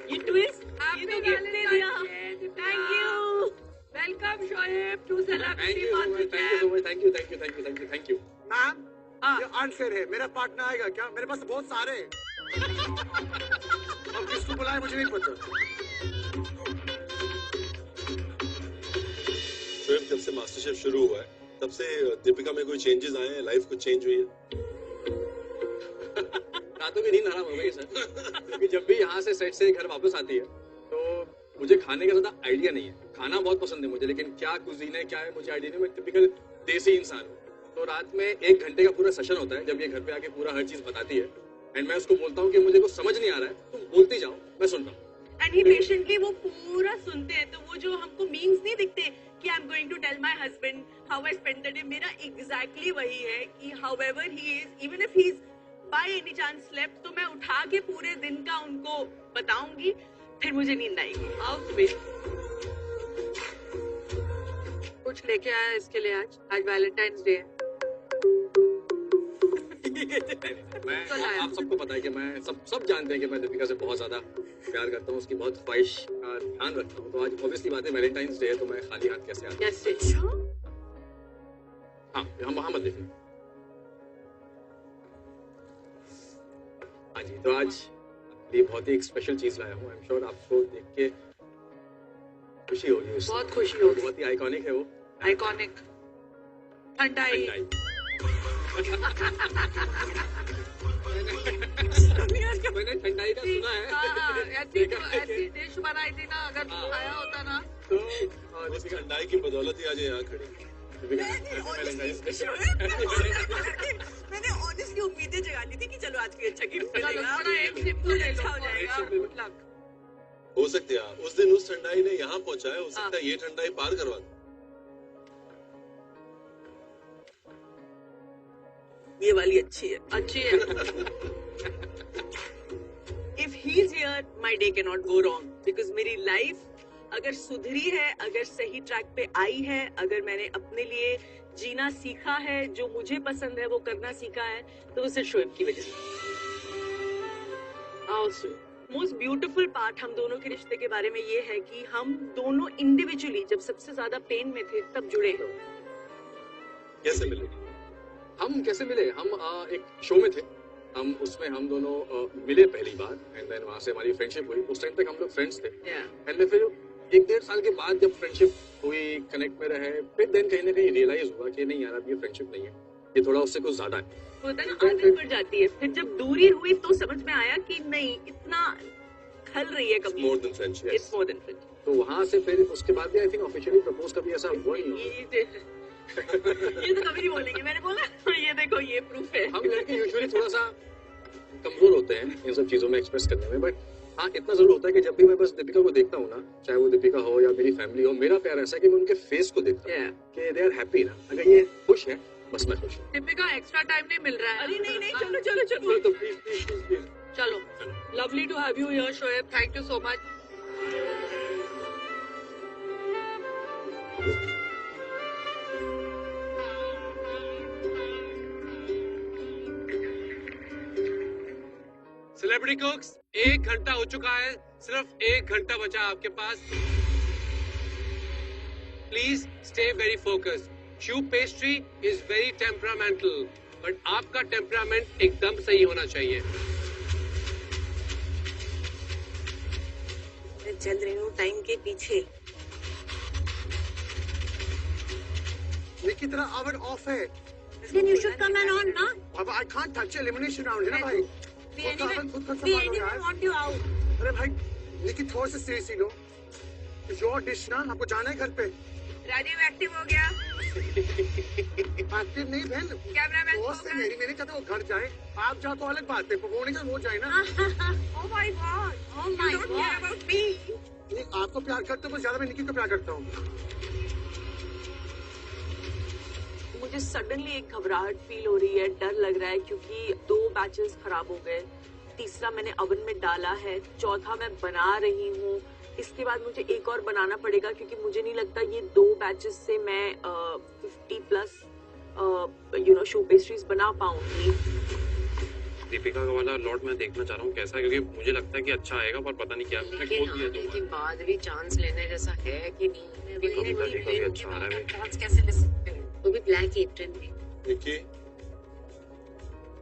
Speaker 8: ये ट्विस्ट, ये तो गिफ्ट दे दिया। Thank you.
Speaker 5: Welcome Shoaib to celebrity
Speaker 6: thank you.
Speaker 7: Ma'am,
Speaker 5: हाँ।
Speaker 7: ये अनफेयर है। मेरा पार्टनर आएगा क्या? मेरे पास तो बहुत सारे हैं। अब किसको बुलाए मुझे नहीं पता।
Speaker 2: शोएब, जब से मास्टर शेफ शुरू हुआ है तब से दीपिका में कोई चेंजेस आए हैं? लाइफ कुछ चेंज हुई है?
Speaker 11: रातों की नींद हराम हो गई सर। क्योंकि जब भी यहाँ से सेट से घर वापस आती है तो मुझे खाने का ज्यादा आइडिया नहीं है। खाना बहुत पसंद है मुझे, लेकिन क्या कुजीन है क्या है मुझे आइडिया नहीं। मैं टिपिकल देसी इंसान हूँ। तो रात में 1 घंटे का पूरा सेशन होता है जब ये घर पे आके पूरा हर चीज बताती है। एंड मैं उसको बोलता हूँ कि मुझे कुछ समझ नहीं आ रहा है, तुम बोलती जाओ, मैं सुन रहा हूँ।
Speaker 8: एंड ही पेशेंटली वो पूरा सुनते हैं। तो वो जो हमको मीम्स नहीं दिखते कि I am going to tell my husband how I spend the day, मेरा एग्जैक्टली वही है कि however he is, even if he is by any chance slept, तो मैं उठा के पूरे दिन का उनको बताऊंगी, फिर मुझे नींद आएगी।
Speaker 5: How sweet. कुछ लेके आया इसके लिए आज वैलेंटाइंस डे है।
Speaker 11: मैं
Speaker 5: तो लाया।
Speaker 11: आप सबको पता है कि मैं सब जानते हैं कि मैं दीपिका से बहुत ज्यादा प्यार करता हूँ, उसकी बहुत ख्वाहिश का ध्यान रखता हूँ। तो आज ऑब्वियसली बात है वैलेंटाइंस डे है, तो मैं खाली हाथ कैसे आता
Speaker 5: यस
Speaker 11: हूँ? हाँ हम वहां मत देखना। हाँ जी, तो आज ये बहुत ही एक स्पेशल चीज लाया हूँ। आई एम श्योर आपको देख के खुशी होगी।
Speaker 5: बहुत खुशी होगी।
Speaker 11: बहुत ही आइकॉनिक है वो।
Speaker 5: आइकॉनिक ठंडाई।
Speaker 11: मैंने ठंडाई का सुना है।
Speaker 5: ऐसी डिश बनाई थी ना, अगर
Speaker 11: हाँ।
Speaker 5: खाया होता ना
Speaker 11: तो
Speaker 2: उस ठंडाई की बदौलत ही आज यहाँ खड़ी।
Speaker 8: मैंने ऑनेस्टली उम्मीदें जगा दी थी कि चलो आज कोई अच्छा गिफ्ट
Speaker 5: चलो
Speaker 8: मिलेगा,
Speaker 5: थोड़ा एक सिप तो ले लो,
Speaker 8: अच्छा हो जाएगा।
Speaker 5: Good luck.
Speaker 2: हो सकता है उस दिन उस ठंडाई ने यहाँ पहुँचाया, हो सकता है ये ठंडाई पार करवा दे।
Speaker 8: ये वाली अच्छी है।
Speaker 5: अच्छी है।
Speaker 8: If he's here, my day cannot go wrong because मेरी लाइफ अगर सुधरी है, अगर सही ट्रैक पे आई है, अगर मैंने अपने लिए जीना सीखा है, जो मुझे पसंद है वो करना सीखा है, तो वो सिर्फ शोएब की वजह से। मोस्ट ब्यूटीफुल पार्ट हम दोनों के रिश्ते के बारे में ये है कि हम दोनों इंडिविजुअली जब सबसे ज्यादा पेन में थे तब जुड़े हो।
Speaker 2: कैसे मिले?
Speaker 11: हम कैसे मिले? हम एक शो में थे, उसमें हम दोनों मिले पहली बार, एंड देन वहां से हमारी फ्रेंडशिप हुई। उस टाइम तक हम लोग फ्रेंड्स थे, एंड फिर 1-1.5 साल के बाद जब फ्रेंडशिप हुई, कनेक्ट में रहे, फिर देन कहीं ना कहीं रियलाइज हुआ कि नहीं यार, अब ये फ्रेंडशिप नहीं है, ये थोड़ा उससे कुछ ज्यादा है।
Speaker 8: होता है ना, आदत पड़ जाती है। फिर जब दूरी हुई तो समझ में आया कि नहीं, इतना खल रही है कभी।
Speaker 2: More than friendship.
Speaker 8: It's more than friendship.
Speaker 11: तो वहां से फिर उसके बाद भी आई थिंक ऑफिशियली प्रपोज कभी ऐसा हुआ नहीं।
Speaker 8: ये तो कभी नहीं बोलेंगे, मैंने बोला ये देखो ये प्रूफ है।
Speaker 11: हम लड़के यूजुअली थोड़ा सा कमजोर होते हैं इन सब चीजों में एक्सप्रेस करने में, बट हाँ इतना जरूर होता है कि जब भी मैं बस दीपिका को देखता हूँ ना, चाहे वो दीपिका हो या मेरी फैमिली हो, मेरा प्यार ऐसा है कि मैं उनके फेस को देखता हूँ कि दे आर हैप्पी ना, अगर ये खुश है बस मैं खुश हूँ।
Speaker 5: दीपिका एक्स्ट्रा टाइम नहीं मिल रहा है।
Speaker 8: अरे नहीं नहीं, चलो चलो चलो
Speaker 11: तो प्लीज प्लीज प्लीज
Speaker 5: चलो, lovely to have you here Shoaib, thank you so much.
Speaker 6: Celebrity cooks, 1 घंटा हो चुका है, सिर्फ 1 घंटा बचा आपके पास। Please stay very focused. शू pastry is very temperamental, but आपका टेम्परामेंट एकदम सही होना चाहिए।
Speaker 8: मैं चल रही हूँ टाइम के पीछे।
Speaker 7: निकी तेरा oven off है।
Speaker 9: Then you should come and on, na?
Speaker 7: अब I can't touch elimination round है ना भाई।
Speaker 9: We
Speaker 7: खुद का oven खुद का
Speaker 9: we
Speaker 7: संभालो
Speaker 9: anyway
Speaker 7: यार।
Speaker 9: want you out.
Speaker 7: अरे भाई निकी थोड़ा सा सीरियसली लो। योर डिश ना, आपको जाना है घर पे।
Speaker 5: राजीव एक्टिव हो गया।
Speaker 7: एक्टिव नहीं बहन,
Speaker 5: कैमरामैन
Speaker 7: दोस्त है मेरी, मैं नहीं चाहता वो घर जाए। आप जाओ तो अलग बात है, वो नहीं वो जाए ना।
Speaker 9: Oh my God. Oh my
Speaker 5: You don't care
Speaker 9: God.
Speaker 5: about me.
Speaker 7: नहीं, आपको प्यार करते हो, ज्यादा मैं निकी को प्यार करता हूँ।
Speaker 8: मुझे सडनली एक घबराहट फील हो रही है, डर लग रहा है क्योंकि 2 बैचेस खराब हो गए, तीसरा मैंने ओवन में डाला है, चौथा मैं बना रही हूँ, इसके बाद मुझे एक और बनाना पड़ेगा क्योंकि मुझे नहीं लगता ये 2 बैचेस से मैं 50+ शो पेस्ट्रीज बना पाऊंगी।
Speaker 12: दीपिका का वाला लॉट मैं देखना चाह रहा हूँ कैसा है, क्योंकि मुझे लगता है कि अच्छा आएगा, पर पता नहीं क्या
Speaker 13: के बाद भी चांस लेने जैसा है कि नहीं।
Speaker 12: कविता जी का भी अच्छा आ रहा है।
Speaker 13: चांस कैसे ले सकते हो, वो भी ब्लैक एप्रन में।
Speaker 2: निकी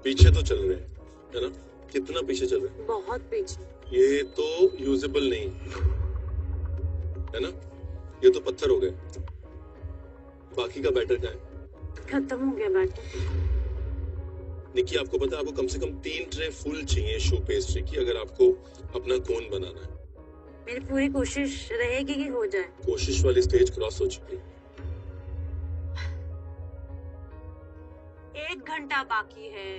Speaker 2: पीछे तो चल रहे हैं, है ना? कितना पीछे चल रहे हैं?
Speaker 9: बहुत पीछे।
Speaker 2: ये तो यूजेबल नहीं है ना, ये तो पत्थर हो गए। बाकी का बैटर क्या है?
Speaker 9: खत्म हो गया बैटर।
Speaker 2: निकी आपको पता है, आपको कम से कम 3 ट्रे फुल चाहिए शू पेस्ट्री की, अगर आपको अपना कोन बनाना है।
Speaker 9: मेरी पूरी कोशिश रहेगी कि हो जाए।
Speaker 2: कोशिश वाली स्टेज क्रॉस हो चुकी है।
Speaker 9: 1 घंटा बाकी है।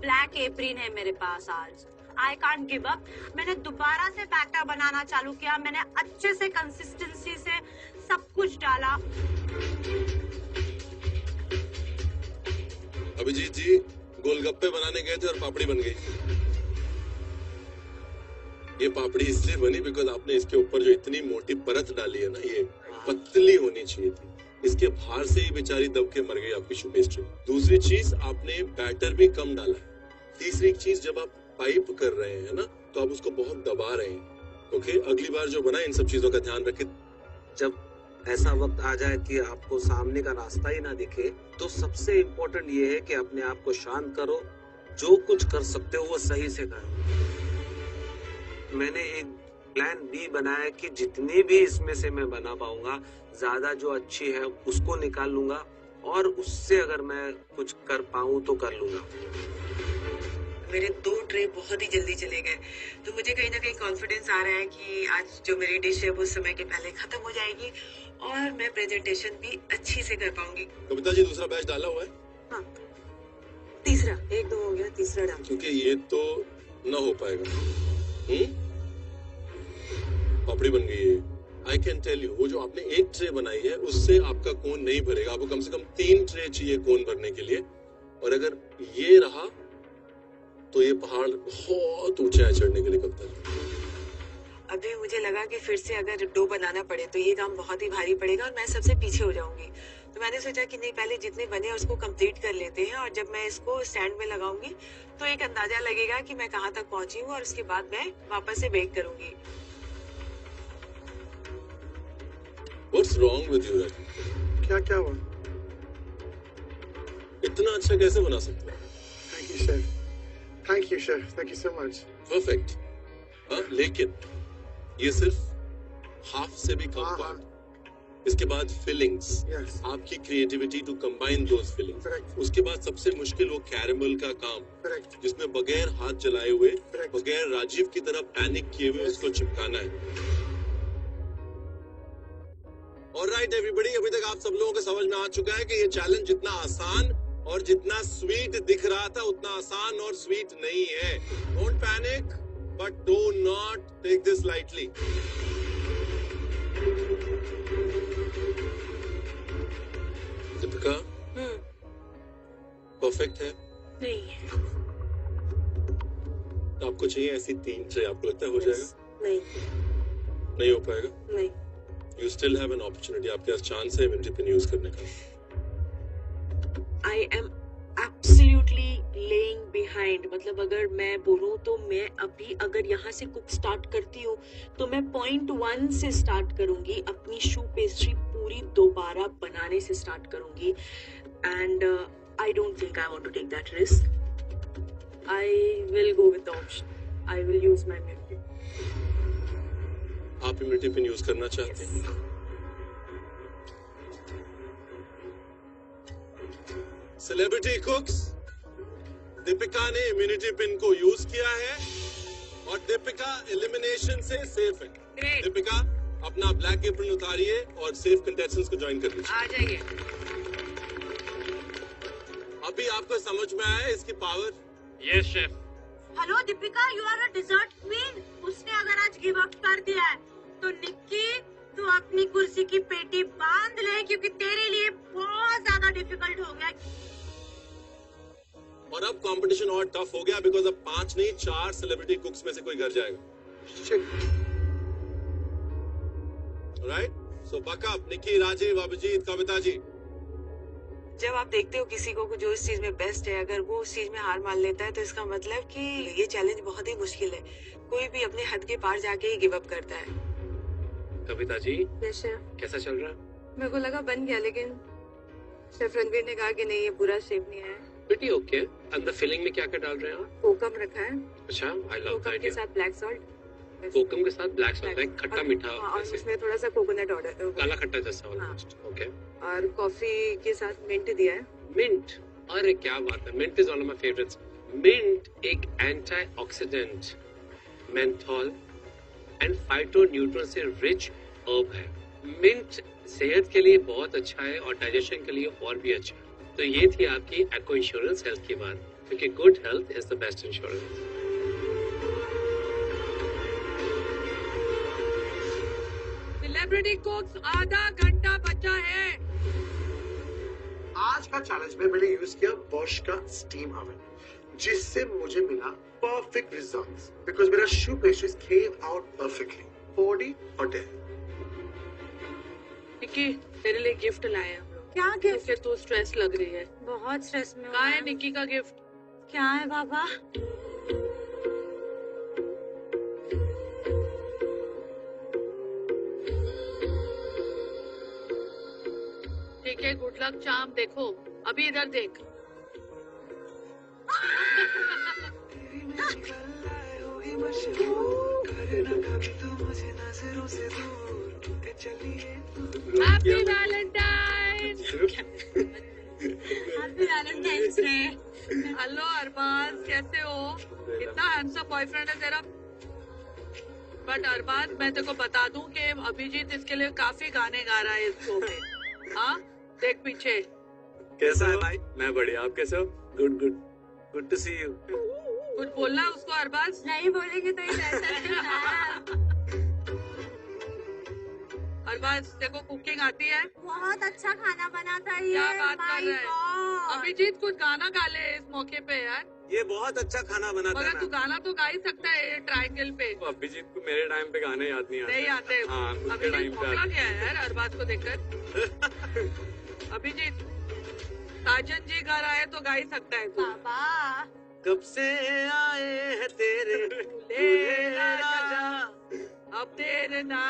Speaker 9: ब्लैक एप्रिन है मेरे पास आज। I can't give up. मैंने दोबारा से बैटर बनाना चालू किया, मैंने अच्छे से कंसिस्टेंसी से सब कुछ डाला।
Speaker 2: अभिजीत जी गोलगप्पे बनाने गए थे और पापड़ी बन गई। ये पापड़ी इसलिए बनी बिकॉज आपने इसके ऊपर जो इतनी मोटी परत डाली है ना, ये पतली होनी चाहिए थी। इसके बाहर से ही बेचारी दब के मर गई आपकी शू पेस्ट्री। दूसरी चीज, आपने बैटर भी कम डाला है। तीसरी चीज, जब आप पाइप कर रहे हैं ना, तो आप उसको बहुत दबा रहे हैं। ओके, अगली बार जो बनाए इन सब चीजों का ध्यान रखें।
Speaker 3: जब ऐसा वक्त आ जाए कि आपको सामने का रास्ता ही ना दिखे, तो सबसे इम्पोर्टेंट ये है कि अपने आप को शांत करो, जो कुछ कर सकते हो वो सही से करो। मैंने एक प्लान बी बनाया कि जितनी भी इसमें से मैं बना पाऊंगा, ज्यादा जो अच्छी है उसको निकाल लूंगा, और उससे अगर मैं कुछ कर पाऊं तो कर लूंगा।
Speaker 13: मेरे 2 ट्रे बहुत ही जल्दी चले गए, तो मुझे कहीं ना कहीं कॉन्फिडेंस आ रहा है कि आज जो मेरी डिश है वो समय के पहले खत्म हो जाएगी और मैं प्रेजेंटेशन भी अच्छी से कर पाऊंगी।
Speaker 2: कविता जी दूसरा बैच डाला हुआ है?
Speaker 13: हाँ, तीसरा 1-2 हो गया, तीसरा डाल।
Speaker 2: क्योंकि ये तो न हो पाएगा। पापड़ी बन गई है। आई कैन टेल यू, वो जो आपने 1 ट्रे बनाई है उससे आपका कोन नहीं भरेगा। आपको कम से कम 3 ट्रे चाहिए कोन भरने के लिए, और अगर ये रहा तो ये पहाड़ बहुत ऊंचा है चढ़ने के लिए। कब तक?
Speaker 13: अभी मुझे लगा कि फिर से अगर डो बनाना पड़े तो ये काम बहुत ही भारी पड़ेगा और मैं सबसे पीछे हो जाऊंगी, तो तो मैंने सोचा कि नहीं, पहले जितने बने उसको कंप्लीट कर लेते हैं, और जब मैं इसको स्टैंड में लगाऊंगी तो एक अंदाजा लगेगा कि मैं कहाँ तक पहुंची हूँ, और उसके बाद मैं वापस से बेक करूंगी।
Speaker 2: What's wrong with you, Raji?
Speaker 7: क्या हुआ?
Speaker 2: इतना अच्छा कैसे बना सकते हो?
Speaker 7: Thank you, chef. Thank you, chef. Thank you so much.
Speaker 2: Perfect. हाँ, लेकिन ये सिर्फ हाफ से भी कम पार्ट। इसके बाद फिलिंग्स, आपकी creativity to combine those fillings. उसके बाद सबसे मुश्किल वो कैरेमल का काम, जिसमें बगैर हाथ जलाए हुए, बगैर राजीव की तरह पैनिक किए हुए उसको चिपकाना है। ऑलराइट एवरीबॉडी, अभी तक आप सब लोगों को समझ में आ चुका है कि ये चैलेंज जितना आसान और जितना स्वीट दिख रहा था उतना आसान और स्वीट नहीं है। Don't panic, but do not take this lightly. Deepika, perfect है?
Speaker 8: नहीं।
Speaker 2: तो आपको चाहिए ऐसी 3 ट्रे, आपको लगता है हो जाएगा?
Speaker 8: नहीं।
Speaker 2: नहीं हो पाएगा?
Speaker 8: नहीं।
Speaker 2: You still have an opportunity. आपके पास चांस है इम्यूनिटी पिन यूज करने का।
Speaker 8: I am absolutely laying behind. मतलब अगर मैं बोलूँ तो मैं अभी अगर यहाँ से कुक स्टार्ट करती हूँ तो मैं पॉइंट 1 से स्टार्ट करूँगी, अपनी शू पेस्ट्री पूरी दोबारा बनाने से स्टार्ट करूँगी, and I don't think I want to take that risk. I will go with the option. I will use my immunity.
Speaker 2: आप इम्यूनिटी पिन यूज करना चाहते हैं? सेलिब्रिटी कुक्स, दीपिका ने इम्यूनिटी पिन को यूज किया है और दीपिका एलिमिनेशन से सेफ है। दीपिका अपना ब्लैक एप्रन उतारिए और सेफ कंटेस्टेंट्स को ज्वाइन कर लीजिए।
Speaker 5: आ जाइए।
Speaker 2: अभी आपको समझ में आया इसकी power?
Speaker 12: Yes chef.
Speaker 1: Hello Deepika, you are a dessert queen. उसने अगर आज गिव अप कर दिया है तो निक्की तू अपनी कुर्सी की पेटी बांध ले, क्योंकि तेरे लिए बहुत ज्यादा डिफिकल्ट हो गया।
Speaker 2: और अब कंपटीशन और टफ हो गया, बिकॉज अब 5 नहीं 4 सेलिब्रिटी कुक्स में से कोई घर जाएगा। राइट? सो बकअप निक्की, राजीव, अभिजीत, कविता जी।
Speaker 13: जब आप देखते हो किसी को जो इस चीज में बेस्ट है, अगर वो उस चीज में हार मान लेता है तो इसका मतलब कि ये चैलेंज बहुत ही मुश्किल है। कोई भी अपने हद के पार जाके ही गिव अप करता है।
Speaker 6: कविता जी,
Speaker 8: शेफ
Speaker 6: कैसा चल रहा?
Speaker 8: मेरे को लगा बन गया, लेकिन शेफ रणवीर ने कहा कि नहीं, ये पूरा शेप नहीं है।
Speaker 6: Pretty okay. अंदर फिलिंग में क्या क्या डाल रहे हैं आप?
Speaker 8: कोकम रखा है।
Speaker 6: अच्छा, आई लव
Speaker 8: कोकम
Speaker 6: दैट।
Speaker 8: के साथ ब्लैक सॉल्ट।
Speaker 6: कोकम के साथ ब्लैक सॉल्ट, लाइक खट्टा मीठा,
Speaker 8: और उसमें थोड़ा सा कोकोनट ऑर्डर,
Speaker 6: काला खट्टा जैसा ऑलमोस्ट। ओके।
Speaker 8: और कॉफी के साथ मिंट दिया है।
Speaker 6: मिंट, अरे क्या बात है, mint is one of my favourites. Mint एक एंटीऑक्सीडेंट, मेंथोल एंड फाइटोन्यूट्रिएंट से रिच हर्ब है। मिंट सेहत के लिए बहुत अच्छा है और डाइजेशन के लिए और भी अच्छा है। तो ये थी आपकी एको इंश्योरेंस हेल्थ की बात, क्योंकि good health is the best insurance.
Speaker 5: Celebrity कुक्स, आधा घंटा बचा है।
Speaker 7: आज का चैलेंज में मैंने यूज किया बॉश का स्टीम ओवन, जिससे मुझे मिला परफेक्ट रिजल्ट्स, बिकॉज मेरा शू पेस्ट्रीज केम आउट परफेक्टली, 40 और 10।
Speaker 8: निक्की, तेरे लिए गिफ्ट लाए हैं।
Speaker 9: क्या गिफ्ट?
Speaker 8: फिर तू स्ट्रेस लग रही है।
Speaker 9: बहुत स्ट्रेस में हूँ।
Speaker 5: कहाँ है निक्की का गिफ्ट?
Speaker 9: क्या है बाबा?
Speaker 5: ठीक है, गुड लक चाम। देखो अभी इधर देख। Happy Valentine.
Speaker 9: Happy Valentine's Day.
Speaker 5: Hello Arbaaz, कैसे हो? इतना हैंडसम बॉयफ्रेंड है तेरा। बट अरबाज, मैं तेरे को बता दूं कि अभिजीत इसके लिए काफी गाने गा रहा है इस शो में। हाँ, देख पीछे।
Speaker 11: कैसा है भाई? मैं बढ़िया, आप कैसे हो? Good good good to see you.
Speaker 5: कुछ बोलना है उसको अरबाज?
Speaker 9: नहीं बोलेंगे तो ये ऐसा नहीं है।
Speaker 5: अरबाज, देखो कुकिंग आती है?
Speaker 9: बहुत अच्छा खाना बनाता है ये।
Speaker 5: क्या बात कर
Speaker 9: My
Speaker 5: रहे हैं?
Speaker 9: God।
Speaker 5: अभिजीत कुछ गाना गा ले इस मौके पे यार।
Speaker 10: ये बहुत अच्छा खाना बनाता
Speaker 5: मगर
Speaker 10: है।
Speaker 5: तू गाना तो गा ही सकता है ट्रायंगल पे।
Speaker 11: अभिजीत को मेरे टाइम पे गाने याद नहीं आते।
Speaker 5: नहीं आते।
Speaker 11: हाँ, उसके
Speaker 5: अभिजीत
Speaker 11: टाइम पे
Speaker 5: मौका क्या है यार अरबाज को देखकर? अभिजीत, साजन जी घर आए तो गा ही सकता है तू।
Speaker 1: बाबा
Speaker 3: कब से आए हैं तेरे
Speaker 5: दूल्हे राजा, अब देर ना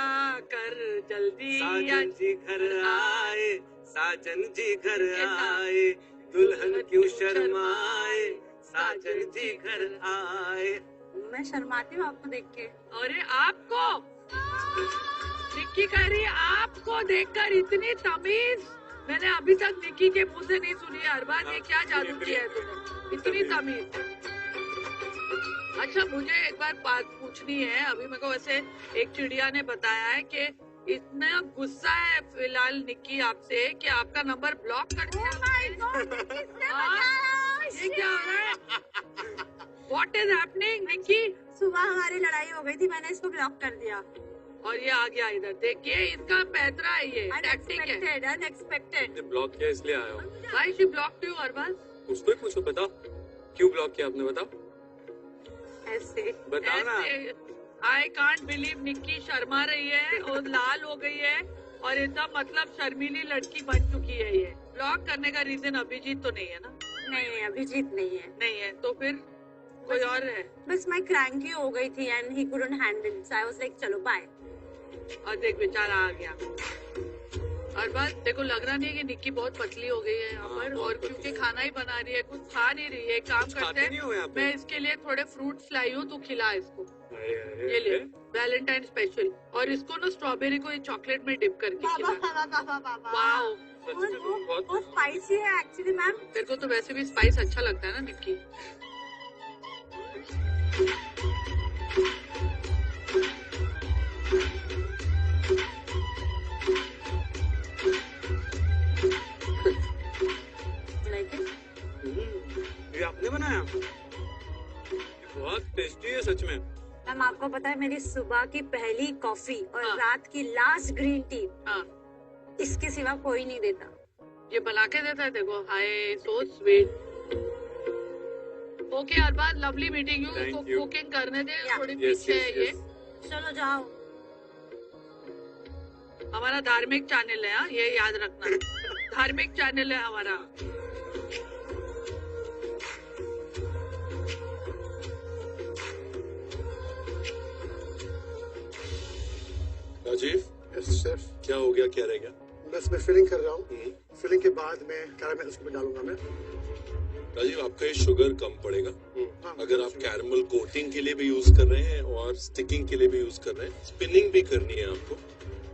Speaker 5: कर जल्दी
Speaker 3: साजन जी घर आए, साजन जी घर आए, दुल्हन क्यों शर्माए, साजन जी घर आए।
Speaker 9: मैं शर्माती हूँ आपको देख के।
Speaker 5: अरे आपको निक्की कह रही है, आपको देखकर इतनी तमीज मैंने अभी तक निक्की के मुंह से नहीं सुनी है। अरबाज, ये क्या जादू किया है तुमने, इतनी तमीज। अच्छा, मुझे एक बार बात पूछनी है। अभी मेरे को वैसे एक चिड़िया ने बताया है कि इतना गुस्सा है फिलहाल निक्की आपसे कि आपका नंबर ब्लॉक कर दिया। ये क्या हो रहा है? What is happening, Nikki?
Speaker 9: सुबह हमारी लड़ाई हो गई थी, मैंने इसको ब्लॉक कर दिया।
Speaker 5: और ये आ गया इधर। देखिए, इनका पैतरा है, ये टैक्टिक है।
Speaker 9: अनएक्सपेक्टेड।
Speaker 6: ब्लॉक किया इसलिए आया हूँ।
Speaker 5: Why she blocked you, Arbaaz?
Speaker 6: उसको ही पूछो, बताओ क्यों ब्लॉक किया आपने, बताओ
Speaker 9: ऐसे
Speaker 6: बताओ ना।
Speaker 5: I can't believe Nikki Sharma रही है और लाल हो गई है और एकदम मतलब शर्मीली लड़की बन चुकी है। ये ब्लॉक करने का रीजन अभिजीत तो नहीं है ना?
Speaker 9: नहीं, अभिजीत नहीं है।
Speaker 5: नहीं है तो फिर कोई और है?
Speaker 9: बस मैं क्रैंकी हो गई थी and he couldn't handle, so I was like चलो बाय।
Speaker 5: और देख बेचारा आ गया। और बस देखो, लग रहा नहीं है कि निक्की बहुत पतली हो गई है यहाँ पर। और क्योंकि खाना ही बना रही है, कुछ खा नहीं रही है। काम करते हैं, मैं इसके लिए थोड़े फ्रूट्स लाई हूँ, तू खिला इसको। ये ले, वैलेंटाइन स्पेशल। और इसको ना स्ट्रॉबेरी को चॉकलेट में डिप करके खिला। वाओ,
Speaker 9: बहुत स्पाइसी है एक्चुअली मैम।
Speaker 5: तेरे को तो वैसे भी स्पाइस अच्छा लगता है ना निक्की?
Speaker 11: ये आपने बनाया? बहुत टेस्टी है सच में।
Speaker 9: मैम, आपको पता है मेरी सुबह की पहली कॉफी और रात की लास्ट ग्रीन टी इसके सिवा कोई नहीं देता।
Speaker 5: ये बना के देता है देखो। Hi, so sweet. Okay Arbaaz, lovely meeting you. इसको कुकिंग करने दे, थोड़ी पीछे है ये।
Speaker 9: चलो जाओ।
Speaker 5: हमारा धार्मिक चैनल है, ये याद रखना। धार्मिक चैनल है हमारा।
Speaker 2: Rajeev,
Speaker 7: yes chef.
Speaker 2: क्या हो गया, क्या रह गया?
Speaker 7: बस मैं फिलिंग कर रहा हूँ। फिलिंग के बाद मैं कैरामेल उसमें डालूंगा मैं।
Speaker 2: राजीव, आपका ये शुगर कम पड़ेगा। अगर आप कैरमल कोटिंग के लिए भी यूज कर रहे हैं और स्टिकिंग के लिए भी यूज कर रहे हैं, स्पिनिंग भी करनी है आपको।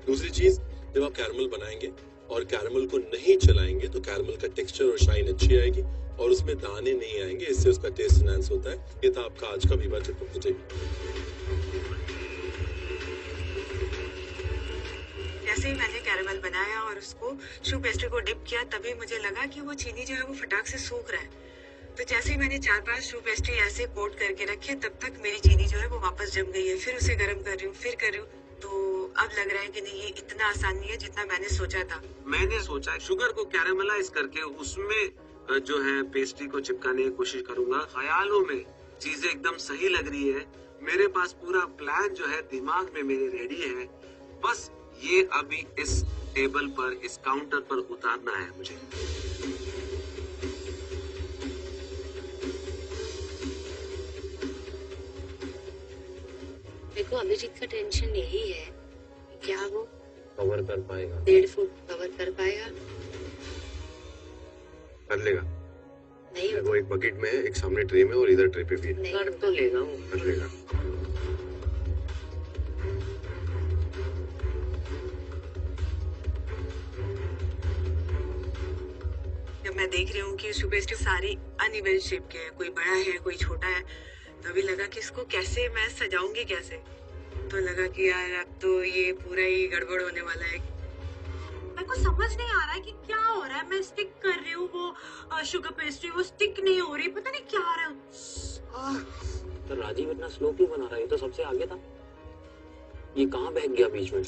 Speaker 2: दूसरी चीज, जब आप कैरमल बनाएंगे और कैरमल को नहीं चलाएंगे तो कैरमल का टेक्सचर और शाइन अच्छी आएगी और उसमें दाने नहीं आएंगे, इससे उसका टेस्ट एनहांस होता है। ये था आपका आज का विवाह चतुर्थी।
Speaker 13: जैसे ही मैंने कैरेमल बनाया और उसको शू पेस्ट्री को डिप किया, तभी मुझे लगा कि वो चीनी जो है वो फटाक से सूख रहा है। तो जैसे ही मैंने 4-5 शू पेस्ट्री ऐसे कोट करके रखे, तब तक मेरी चीनी जो है वो वापस जम गई है। फिर उसे गर्म कर रही हूँ, फिर कर रही हूँ। तो अब लग रहा है कि नहीं, ये इतना आसान नहीं है जितना मैंने सोचा था।
Speaker 3: मैंने सोचा शुगर को कैरामलाइज करके उसमें जो है पेस्ट्री को चिपकाने की कोशिश करूंगा। ख्यालों में चीजें एकदम सही लग रही है। मेरे पास पूरा प्लान जो है दिमाग में मेरे रेडी है। बस ये अभी इस टेबल पर, इस काउंटर पर उतारना है मुझे।
Speaker 14: देखो, अभिजीत का टेंशन यही है, क्या वो
Speaker 12: कवर कर पाएगा?
Speaker 14: 1.5 फुट कवर कर पाएगा?
Speaker 10: कर लेगा।
Speaker 14: नहीं,
Speaker 10: वो एक बकेट में है, एक सामने ट्रे में और इधर ट्रे पे भी है।
Speaker 14: कर तो लेगा वो।
Speaker 10: कर लेगा।
Speaker 13: जब मैं देख रही हूँ कि शू पेस्ट्री सारी अनइवन शेप के हैं, कोई बड़ा है कोई छोटा है, तो अभी लगा कि इसको कैसे मैं सजाऊंगी कैसे। तो लगा कि यार अब तो ये पूरा ही गड़बड़ होने वाला है।
Speaker 1: मेरे को समझ नहीं आ रहा है कि क्या हो रहा है। मैं स्टिक कर रही हूँ वो शुगर पेस्ट्री, वो स्टिक नहीं हो रही, पता नहीं क्या हो रहा है।
Speaker 12: तो राजीव इतना स्लो क्यों बना रहा है? ये तो सबसे आगे था, ये कहाँ बहक गया बीच में?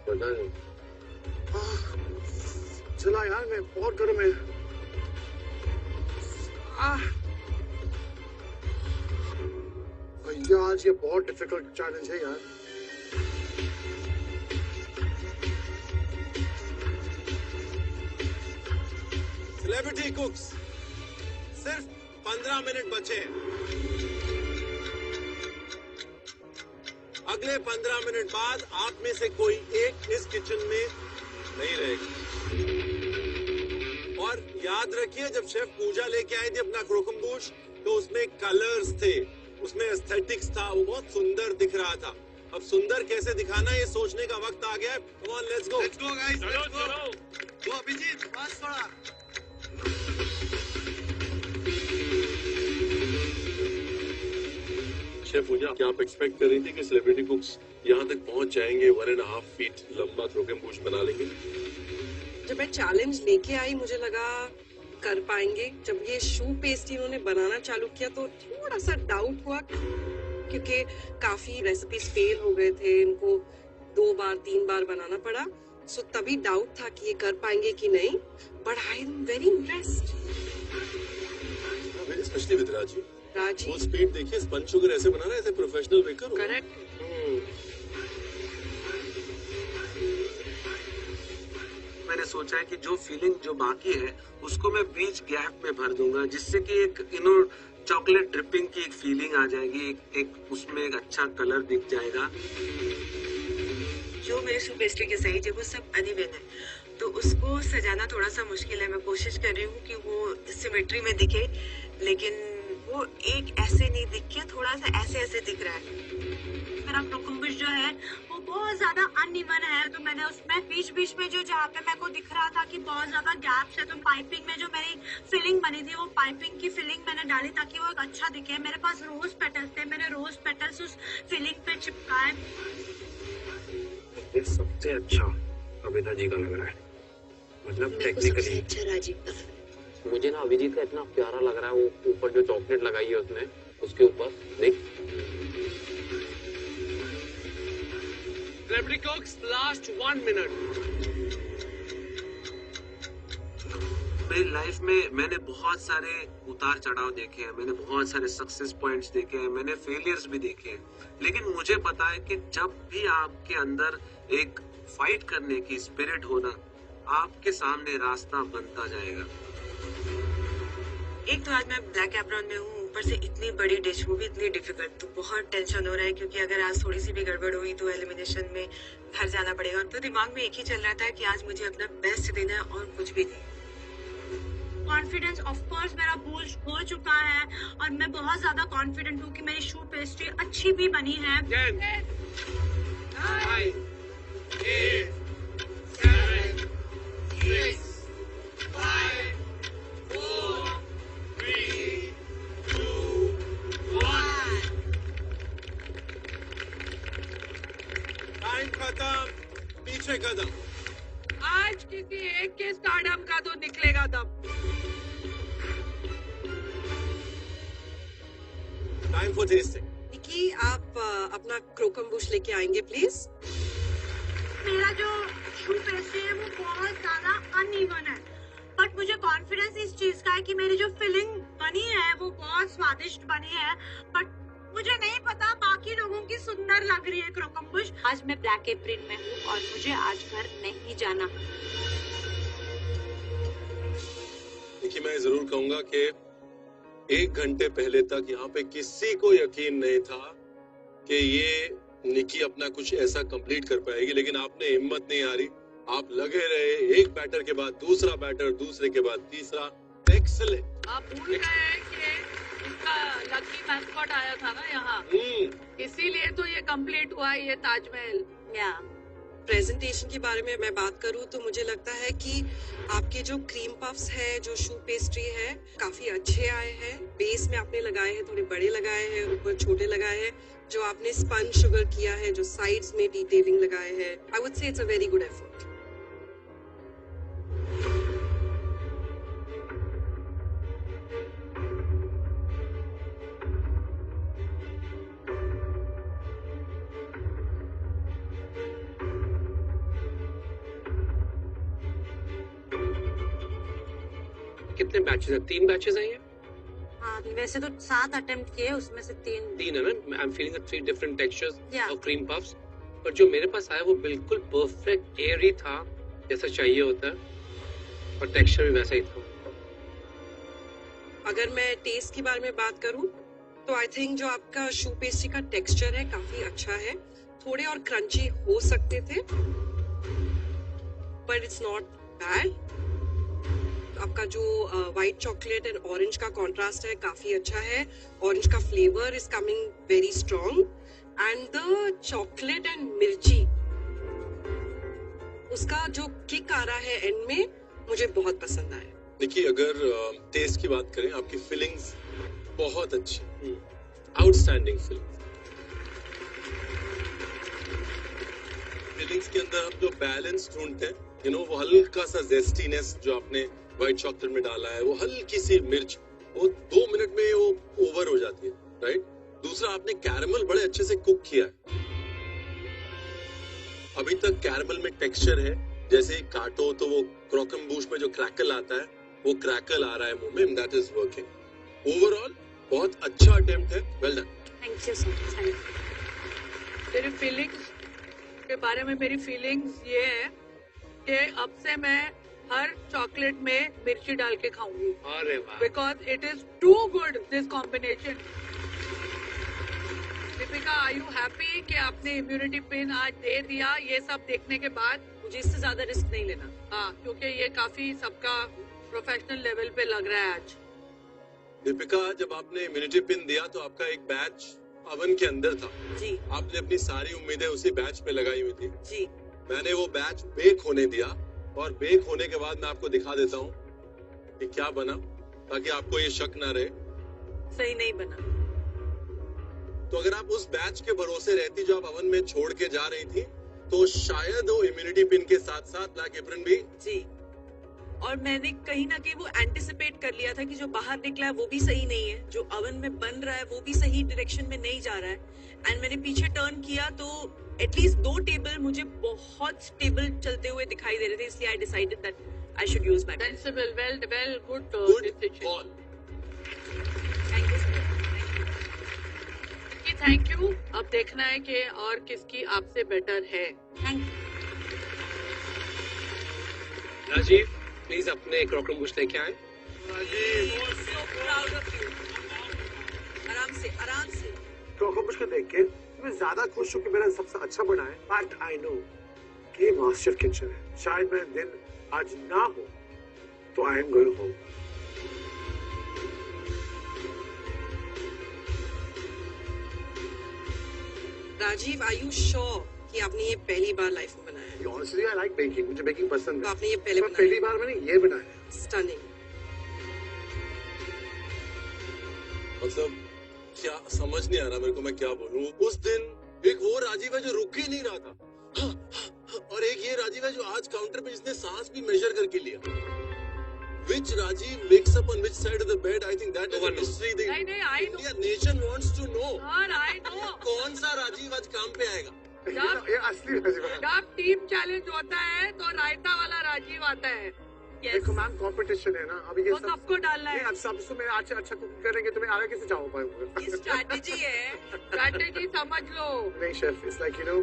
Speaker 10: पता नहीं।
Speaker 7: चला यार, मैं बहुत गर्म है। भैया, आज ये बहुत डिफिकल्ट चैलेंज है यार।
Speaker 2: सेलिब्रिटी कुक्स, सिर्फ 15 मिनट बचे हैं। अगले 15 मिनट बाद आप में से कोई एक इस किचन में नहीं रहेगा। और याद रखिए, जब शेफ पूजा लेके आई थी अपना क्रोकम्बुश, तो उसमें कलर्स थे, उसमें एस्थेटिक्स था, वो बहुत सुंदर दिख रहा था। अब सुंदर कैसे दिखाना है, ये सोचने का वक्त आ गया है। Come on, let's go guys, let's go. वो अभिजीत, पास थोड़ा। शेफ पूजा, क्या आप एक्सपेक्ट कर रही थी कि सेलिब्रिटी कुक्स यहाँ तक पहुँच जाएंगे, 1.5 फीट लंबा क्रोकम्बुश बना लेंगे?
Speaker 4: जब मैं चैलेंज लेके आई मुझे लगा कर पाएंगे। जब ये शू पेस्ट्री उन्होंने बनाना चालू किया तो थोड़ा सा डाउट हुआ, क्योंकि काफी रेसिपीज फेल हो गए थे, इनको 2 बार 3 बार बनाना पड़ा। सो तभी डाउट था कि ये कर पाएंगे कि नहीं, but I am very impressed.
Speaker 2: Specially with राजी।
Speaker 4: वो
Speaker 2: स्पीड देखिए, स्पंज शुगर ऐसे बना रहा है, ऐसे प्रोफेशनल बेकर।
Speaker 4: करेक्ट।
Speaker 3: मैंने सोचा है कि जो फीलिंग जो बाकी है उसको मैं बीच गैप में भर दूंगा, जिससे कि एक चॉकलेट ड्रिपिंग की एक फीलिंग आ जाएगी, एक उसमें एक अच्छा कलर दिख जाएगा।
Speaker 13: जो मेरे शू पेस्ट्री के साइज है वो सब अनइवन है, तो उसको सजाना थोड़ा सा मुश्किल है। मैं कोशिश कर रही हूँ कि वो सिमेट्री में दिखे, लेकिन वो एक ऐसे नहीं दिख के थोड़ा सा ऐसे ऐसे दिख रहा है।
Speaker 1: मेरा क्रोकम्बुश जो है वो बहुत ज्यादा अनइवन है, तो मैंने उसमें बीच बीच में जो जहाँ पे मेरे को दिख रहा था कि बहुत ज्यादा गैप्स है, तो पाइपिंग में जो मेरी फिलिंग बनी थी वो पाइपिंग की फिलिंग मैंने डाली ताकि वो एक अच्छा दिखे। मेरे पास रोज पेटल्स थे, मैंने रोज पेटल्स उस फिलिंग पे चिपकाए।
Speaker 12: ये सबसे अच्छा अभिदा जी का लग रहा है, मतलब टेक्निकली
Speaker 14: अच्छा राजीव का।
Speaker 12: मुझे ना अभिजीत का इतना प्यारा लग रहा है, वो ऊपर जो चॉकलेट लगाई है उसने, उसके ऊपर देख।
Speaker 6: Celebrity कुक्स, last 1 minute.
Speaker 3: मेरी लाइफ में मैंने बहुत सारे उतार चढ़ाव देखे हैं, मैंने बहुत सारे सक्सेस पॉइंट्स देखे हैं, मैंने फेलियर्स भी देखे हैं, लेकिन मुझे पता है कि जब भी आपके अंदर एक फाइट करने की स्पिरिट होना, आपके सामने रास्ता बनता जाएगा।
Speaker 13: एक तो आज मैं ब्लैक एप्रॉन में हूँ, ऊपर से इतनी बड़ी डिश, वो भी इतनी डिफिकल्ट, तो बहुत टेंशन हो रहा है, क्योंकि अगर आज थोड़ी सी भी गड़बड़ हुई तो एलिमिनेशन में घर जाना पड़ेगा। और तो दिमाग में एक ही चल रहा था कि आज मुझे अपना बेस्ट देना है और कुछ भी नहीं।
Speaker 1: कॉन्फिडेंस ऑफ कोर्स मेरा बूस्ट हो चुका है और मैं बहुत ज्यादा कॉन्फिडेंट हूँ कि मेरी शू पेस्ट्री अच्छी भी बनी है।
Speaker 6: 10, 9, 8, 7, 6, 5, 4, 3, 2, 1।
Speaker 2: टाइम खत्म, पीछे कदम।
Speaker 5: आज किसी एक के स्टारडम का तो निकलेगा दम।
Speaker 2: Time for testing.
Speaker 4: निकी, आप अपना क्रोकम्बुश लेके आएंगे प्लीज।
Speaker 1: मेरा जो शू पेस्ट्री है वो बहुत ज्यादा अनइवन है, बट मुझे कॉन्फिडेंस इस चीज का है कि मेरी जो फिलिंग बनी है वो बहुत स्वादिष्ट बनी है। बट मुझे नहीं पता बाकी लोगों की सुंदर लग रही है क्रोकम्बुश। आज मैं ब्लैक एप्रिल में हूँ और मुझे आज घर नहीं जाना।
Speaker 2: देखिए, मैं जरूर कहूंगा कि 1 घंटे पहले तक यहाँ पे किसी को यकीन नहीं था कि ये निकी अपना कुछ ऐसा कंप्लीट कर पाएगी, लेकिन आपने हिम्मत नहीं हारी, आप लगे रहे, एक बैटर के बाद दूसरा बैटर, दूसरे के बाद तीसरा। एक्सीलेंट।
Speaker 5: आप भूल गए कि इसका लकी मैस्कॉट आया था ना यहाँ, इसीलिए तो ये कंप्लीट हुआ ये ताजमहल।
Speaker 4: या प्रेजेंटेशन के बारे में मैं बात करूँ तो मुझे लगता है कि आपके जो क्रीम पफ्स है, जो शू पेस्ट्री है, काफी अच्छे आए हैं। बेस में आपने लगाए हैं, थोड़े बड़े लगाए हैं, ऊपर छोटे लगाए हैं। जो आपने स्पंज शुगर किया है, जो साइड्स में डिटेलिंग लगाए हैं, I would say it's a very good effort.
Speaker 6: कितने बैचेस हैं? 3 बैचेस हैं ये?
Speaker 9: हाँ, वैसे तो 7 अटेम्प्ट किए, उसमें से 3
Speaker 6: है ना। I am feeling the 3 different textures
Speaker 9: Yeah.
Speaker 6: Of cream puffs, पर जो मेरे पास आया वो बिल्कुल परफेक्ट एयरी था, जैसा चाहिए होता है, और टेक्सचर भी वैसा ही था।
Speaker 4: अगर मैं टेस्ट के बारे में बात करूं तो आई थिंक जो आपका शू पेस्ट्री का टेक्सचर है काफी अच्छा है, थोड़े और क्रंची हो सकते थे बट इट्स नॉट बैड। आपका जो व्हाइट चॉकलेट एंड ऑरेंज का कॉन्ट्रास्ट है काफी अच्छा है, ऑरेंज का flavour is coming very strong and the chocolate and मिर्ची उसका जो किक आ रहा है एंड में मुझे बहुत पसंद आया।
Speaker 2: देखिए, अगर टेस्ट की बात करें, आपकी फीलिंग्स बहुत अच्छी, आउटस्टैंडिंग फीलिंग्स के अंदर आप जो बैलेंस ढूंढते हैं, यू नो, वो हल्का सा जेस्टीनेस जो आपने व्हाइट चॉकलेट में डाला है, वो हल्की सी मिर्च, वो 2 मिनट में वो ओवर हो जाती है, राइट। दूसरा, आपने कैरमल बड़े अच्छे से कुक किया है। अभी तक कैरमल में टेक्सचर है, जैसे ही काटो तो वो क्रॉकम्बूश में जो क्रैकल आता है वो क्रैकल आ रहा है मुंह में, दैट इज वर्किंग। ओवरऑल बहुत अच्छा अटेम्प्ट है, well done.
Speaker 14: Thank you so much.
Speaker 5: तेरी फीलिंग्स के बारे में मेरी फीलिंग्स ये है कि अब से मैं हर चॉकलेट में मिर्ची डाल के खाऊंगी।
Speaker 6: अरे वाह,
Speaker 5: because it is too good this combination. Deepika, are you happy कि आपने इम्यूनिटी पिन आज दे दिया? ये सब देखने के बाद
Speaker 8: मुझे इससे ज्यादा रिस्क नहीं लेना।
Speaker 5: हाँ, क्योंकि ये काफी सबका प्रोफेशनल लेवल पे लग रहा है आज।
Speaker 2: दीपिका, जब आपने इम्यूनिटी पिन दिया तो आपका एक बैच अवन के अंदर था
Speaker 8: जी।
Speaker 2: आपने अपनी सारी उम्मीदें उसी बैच पे लगाई हुई थी
Speaker 8: जी।
Speaker 2: मैंने वो बैच बेक होने दिया और बेक होने के बाद मैं आपको दिखा देता हूँ कि क्या बना, ताकि आपको ये शक ना रहे।
Speaker 8: सही नहीं बना।
Speaker 2: तो अगर आप उस बैच के भरोसे रहती जो आप अवन में छोड़ के जा रही थी, तो शायद वो इम्यूनिटी पिन के साथ साथ ब्लैक एप्रन भी।
Speaker 8: जी, और मैंने कहीं ना कहीं वो एंटिसिपेट कर लिया था कि जो बाहर निकला है वो भी सही नहीं है, जो अवन में बन रहा है वो भी सही डायरेक्शन में नहीं जा रहा है। एंड मैंने पीछे टर्न किया तो एटलीस्ट 2 टेबल मुझे बहुत स्टेबल चलते हुए दिखाई दे रहे थे, इसलिए I decided that I should use my
Speaker 5: sensible, well good decision.
Speaker 8: Thank you sir.
Speaker 5: Thank you. अब देखना है कि और किसकी आपसे बेटर है।
Speaker 14: Thank you.
Speaker 6: राजीव, प्लीज अपने क्रॉकम्बूश लेके आए।
Speaker 8: So proud of you. आराम से, आराम से।
Speaker 7: क्रॉकम्बूश को देख के मैं ज्यादा खुश हूँ कि मेरा सबसे अच्छा बना है, बट आई नो कि ये मास्टर किचन है। शायद मेरा दिन आज ना हो तो I am going home.
Speaker 4: Rajeev, are you sure कि आपने ये पहली बार लाइफ में बनाया है?
Speaker 7: Honestly, I like baking. मुझे बेकिंग पसंद है।
Speaker 4: तो आपने ये पहले बनाया?
Speaker 7: पहली बार मैंने ये बनाया।
Speaker 4: स्टनिंग।
Speaker 2: मतलब क्या समझ नहीं आ रहा मेरे को, मैं क्या बोलूं। उस दिन एक वो राजीव है जो रुक ही नहीं रहा था, और एक ये राजीव है जो आज काउंटर पे जिसने सांस भी मेजर करके लिया। Which Rajiv wakes up on which side of the bed? I think that is a mystery. The
Speaker 5: नहीं, I know.
Speaker 2: Indian nation wants to know.
Speaker 5: और I know.
Speaker 2: कौन सा राजीव आज काम पे आएगा?
Speaker 5: जब
Speaker 7: ये असली राजीव है।
Speaker 5: जब टीम चैलेंज होता है तो रायता वाला राजीव आता है।
Speaker 7: देखो मैम, कंपटीशन है ना, अभी ये
Speaker 5: तो सबको डालना है।
Speaker 7: अब सबसे मैं अच्छा कुक करेंगे तो मैं आगे कैसे जा पाऊंगा?
Speaker 8: ये स्ट्रैटेजी है।
Speaker 5: स्ट्रैटेजी समझ लो।
Speaker 7: नहीं chef, it's like you know,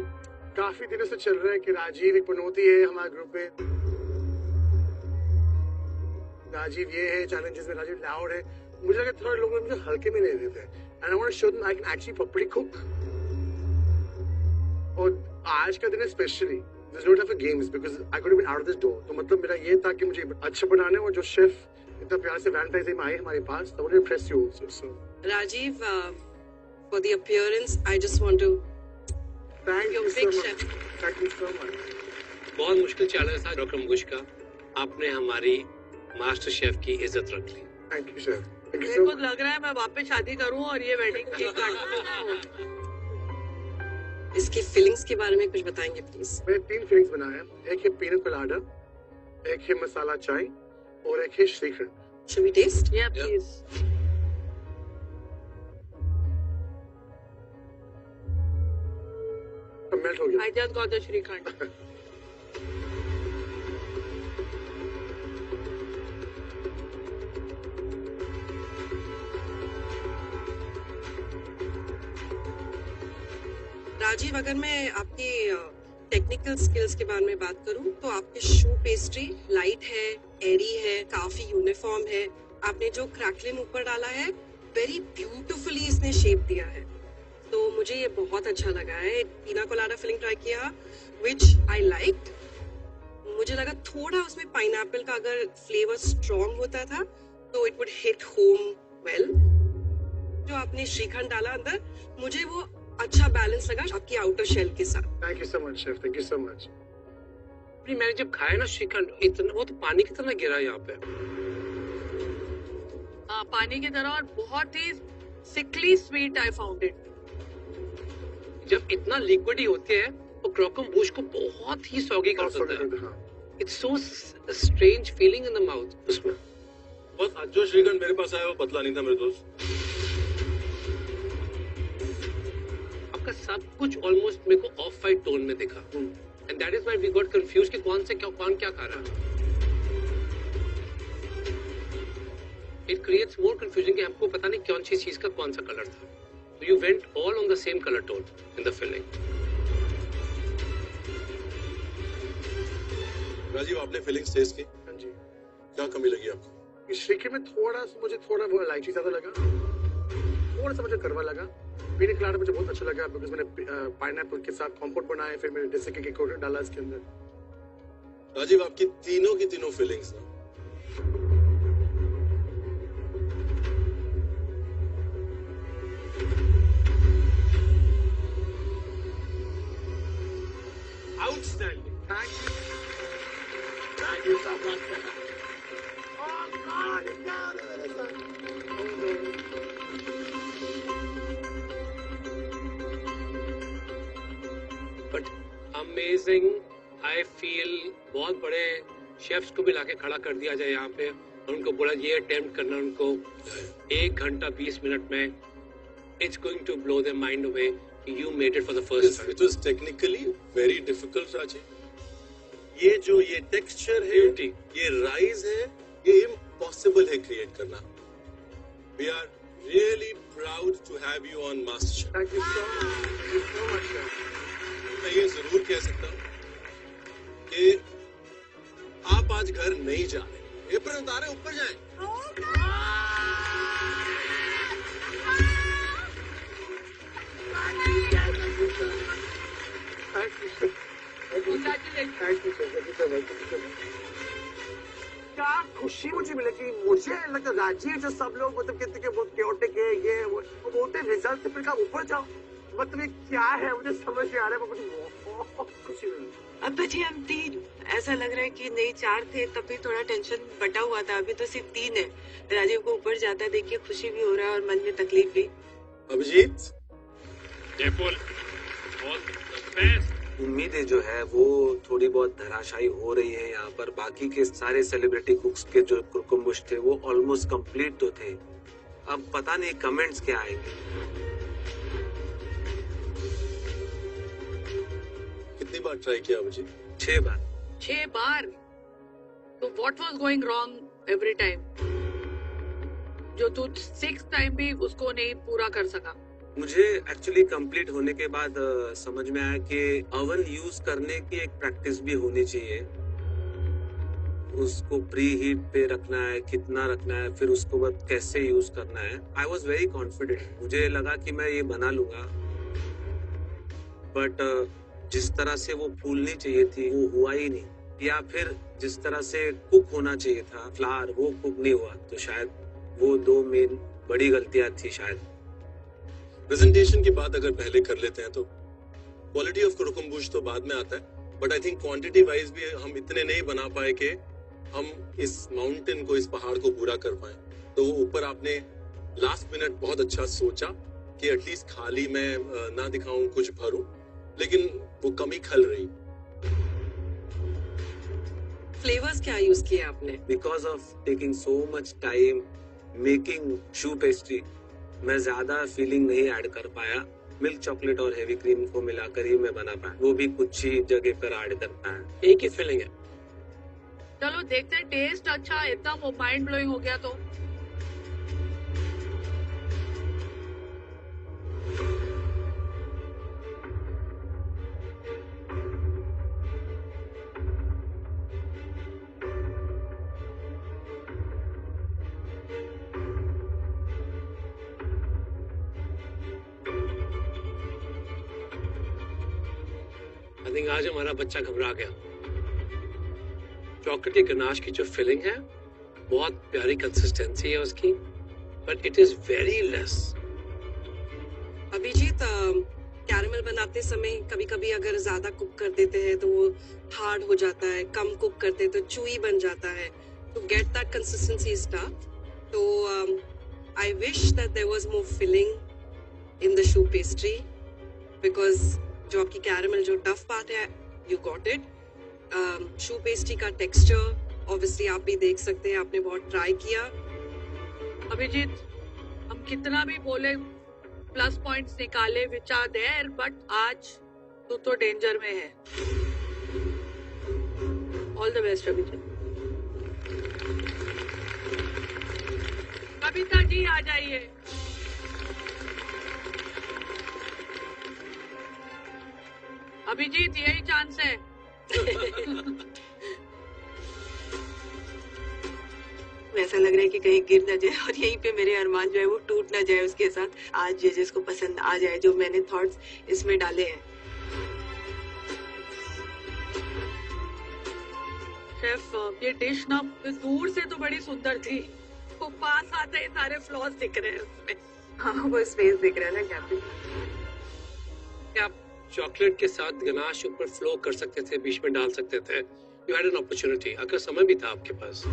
Speaker 7: काफी दिनों से चल रहा है कि राजीव एक पनौती है हमारे ग्रुप में। राजीव ये है चैलेंजेस में, राजीव लाउड है। मुझे लगा थोड़े लोग मुझे हल्के में ले लेते हैं, and I want to show them I can actually properly cook. और आज का दिन है specially, there's no time for games because I could have been out of this door. तो मतलब मेरा ये था कि मुझे अच्छा बनाना है, और जो शेफ इतना प्यार से वैलेंटाइन डे में आए हमारे पास, I want to impress you also. So
Speaker 4: Rajiv, for the appearance, I just want to
Speaker 7: thank you so
Speaker 4: big
Speaker 7: much.
Speaker 4: chef.
Speaker 7: Thank you so much.
Speaker 6: बहुत मुश्किल चैलेंज था क्रॉकम्बूश का, आपने हमारी मास्टर शेफ की इज्जत रख ली।
Speaker 7: Thank you sir. Thank you
Speaker 5: मेरे
Speaker 7: so
Speaker 5: को
Speaker 7: much.
Speaker 5: लग रहा है मैं वापस शादी करूं और ये वेडिंग केक काटूं।
Speaker 4: इसकी फीलिंग्स के बारे में कुछ बताएंगे प्लीज?
Speaker 7: मैंने 3 फीलिंग्स बनाए हैं। एक है पीनट कोलाडा, एक है मसाला चाय, और एक है shrikhand.
Speaker 4: Should we taste?
Speaker 5: Yeah, please.
Speaker 7: Melt हो गया।
Speaker 5: I just got the shrikhand.
Speaker 4: Rajiv, अगर मैं आपकी टेक्निकल स्किल्स के बारे में बात करूं तो आपकी शू पेस्ट्री लाइट है, एरी है, काफी यूनिफॉर्म है। आपने जो क्रैकलिन ऊपर डाला है, वेरी ब्यूटीफुली इसने शेप दिया है, तो मुझे ये बहुत अच्छा लगा है। पीना कोलाडा फिलिंग ट्राई किया, विच आई लाइक्ड। मुझे लगा थोड़ा उसमें पाइनएप्पल का अगर फ्लेवर स्ट्रॉन्ग होता था तो it would hit home well. जो आपने श्रीखंड डाला अंदर, मुझे वो अच्छा बैलेंस लगा आपकी आउटर शेल के साथ।
Speaker 7: Thank you so much chef, thank you so much.
Speaker 6: मैंने जब खाया ना श्रीखंड, इतना वो तो पानी की तरह गिरा यहाँ पे।
Speaker 5: हाँ, पानी की तरह, और बहुत ही सिकली स्वीट आई फाउंड इट।
Speaker 6: जब इतना लिक्विड ही होते हैं तो क्रॉकमबूश को बहुत ही सॉगी कर देता है। It's so strange feeling in the mouth उसमें।
Speaker 2: बस आज जो श्रीखंड मेरे पास आया वो पतला नहीं था मेरे दोस्त।
Speaker 6: आपका सब कुछ ऑलमोस्ट मेरे को ऑफ वाइट टोन में दिखा, and that is why we got confuse कि कौन क्या खा रहा है। इट क्रिएट्स मोर कंफ्यूजन कि हमको पता नहीं कौन सी चीज का कौन सा कलर था। So you went all on the same color tone in the filling.
Speaker 2: Rajiv, आपने फीलिंग्स टेस्ट की?
Speaker 7: हाँ जी।
Speaker 2: क्या कमी लगी आपको?
Speaker 7: इस श्रीखंड में मुझे थोड़ा वो इलायची ज्यादा लगा, थोड़ा सा मुझे कड़वा लगा। पीने कोलाडा मुझे बहुत अच्छा लगा बिकॉज़ मैंने पाइनएप्पल के साथ कंपोट बनाया, फिर मैंने डेसिके के कोकोनट डाला इसके अंदर।
Speaker 2: राजीव, आपकी तीनों की तीनों फीलिंग्स ना
Speaker 7: outstanding. Thank you. Thank you so much. Oh God, it's down there.
Speaker 6: But amazing. I feel बहुत बड़े शेफ्स को भी लाके खड़ा कर दिया जाए यहाँ पे और उनको बोला ये अटेम्प्ट करना उनको 1 घंटा 20 मिनट में। It's going to blow their mind away. You made it for the first time.
Speaker 2: It was technically very difficult, Rajiv. ये टेक्सचर है, ये राइज है, ये इम्पॉसिबल है क्रिएट करना। We are really proud to have you on MasterChef.
Speaker 7: Thank you so much. Thank you so much, sir.
Speaker 2: मैं ये जरूर कह सकता हूँ कि आप आज घर नहीं जा रहे। एप्रन उतारे, ऊपर जाएं।
Speaker 7: क्या खुशी मुझे मिलेगी। मुझे लगता है राजीव जो सब लोग मतलब कहते हैं बहुत क्योटिक है, ये वो बोलते हैं रिजल्ट से फिर कहा ऊपर जाओ, मतलब ये क्या है मुझे समझ नहीं आ रहा है। मुझे बहुत खुशी मिली।
Speaker 13: अब बचे हम 3, ऐसा लग रहा है कि नहीं 4 थे, तब भी थोड़ा टेंशन बटा हुआ था, अभी तो सिर्फ 3 है। राजीव को ऊपर जाता देख के खुशी भी हो रहा है और मन में तकलीफ भी।
Speaker 2: अभिजीत,
Speaker 12: जयपुर बेस्ट।
Speaker 3: उम्मीदें जो है वो थोड़ी बहुत धराशायी हो रही है यहाँ पर। बाकी के सारे सेलिब्रिटी कुक्स के जो क्रॉकमबूश थे वो ऑलमोस्ट कंप्लीट तो थे। अब पता नहीं कमेंट्स क्या आएंगे।
Speaker 2: कितनी बार ट्राई किया अभिजीत?
Speaker 3: 6 बार।
Speaker 5: 6 बार? तो what was going wrong every time जो तू 6th टाइम भी उसको नहीं पूरा कर सका?
Speaker 3: मुझे एक्चुअली कंप्लीट होने के बाद समझ में आया कि ओवन यूज करने की एक प्रैक्टिस भी होनी चाहिए। उसको प्री हीट पे रखना है, कितना रखना है, फिर उसको बाद कैसे यूज करना है। आई वॉज वेरी कॉन्फिडेंट, मुझे लगा कि मैं ये बना लूंगा, बट जिस तरह से वो फूलनी चाहिए थी वो हुआ ही नहीं, या फिर जिस तरह से कुक होना चाहिए था फ्लावर वो कुक नहीं हुआ। तो शायद वो 2 मेन बड़ी गलतियां थी शायद।
Speaker 2: प्रेजेंटेशन की बात अगर पहले कर लेते हैं तो क्वालिटी ऑफ क्रॉकमबूश तो बाद में आता है, but I think quantity wise भी हम इतने नहीं बना पाए कि हम इस माउंटेन को, इस पहाड़ को पूरा कर पाए। तो वो ऊपर आपने लास्ट मिनट बहुत अच्छा सोचा कि एटलीस्ट खाली मैं ना दिखाऊं, कुछ भरूं, लेकिन वो कमी खल रही।
Speaker 4: फ्लेवर्स क्या यूज किए आपने?
Speaker 3: Because of taking so much time making shoe pastry, मैं ज्यादा फीलिंग नहीं ऐड कर पाया। मिल्क चॉकलेट और हेवी क्रीम को मिलाकर ही मैं बना पाया, वो भी कुछ ही जगह पर ऐड करता है।
Speaker 6: एक ही फीलिंग है।
Speaker 5: चलो देखते हैं, टेस्ट अच्छा एकदम वो माइंड ब्लोइंग हो गया तो।
Speaker 6: आई थिंक आज हमारा बच्चा घबरा गया। चॉकलेट के गनाश की जो फिलिंग है बहुत प्यारी कंसिस्टेंसी है उसकी, but it is very less.
Speaker 4: Abhijeet, caramel बनाते समय कभी कभी अगर ज्यादा कुक कर देते हैं तो वो हार्ड हो जाता है, कम कुक करते हैं तो चूई बन जाता है। To get that consistency is tough. तो I wish that there was more filling in the शू पेस्ट्री, बिकॉज जो आपकी कैरमल जो टफ पार्ट है, यू गॉट इट। शू पेस्ट्री का टेक्सचर ऑब्वियसली आप भी देख सकते हैं, आपने बहुत ट्राई किया।
Speaker 5: अभिजीत, हम कितना भी बोले, प्लस पॉइंट्स निकाले, विच आर देयर, बट आज तू तो डेंजर में है। All the best Abhijeet. Kavita ji आ जाइए। अभिजीत, यही चांस है।
Speaker 13: ऐसा लग रहा है कि कहीं गिर ना जाए और यहीं पे मेरे अरमान जो है वो टूट ना जाए उसके साथ। आज ये जिसको पसंद आ जाए जो मैंने थॉट्स इसमें डाले हैं।
Speaker 5: शेफ, ये डिश ना दूर से तो बड़ी सुंदर थी, वो पास आते ही सारे फ्लॉज दिख रहे हैं उसमें।
Speaker 13: हाँ, वो स्पेस दिख रहा है ना कैप्टन।
Speaker 6: क्या आप चॉकलेट के साथ गनाश ऊपर फ्लो कर सकते थे, बीच में डाल सकते थे? यू हैड एन अपॉर्चुनिटी, अगर समय भी था आपके पास।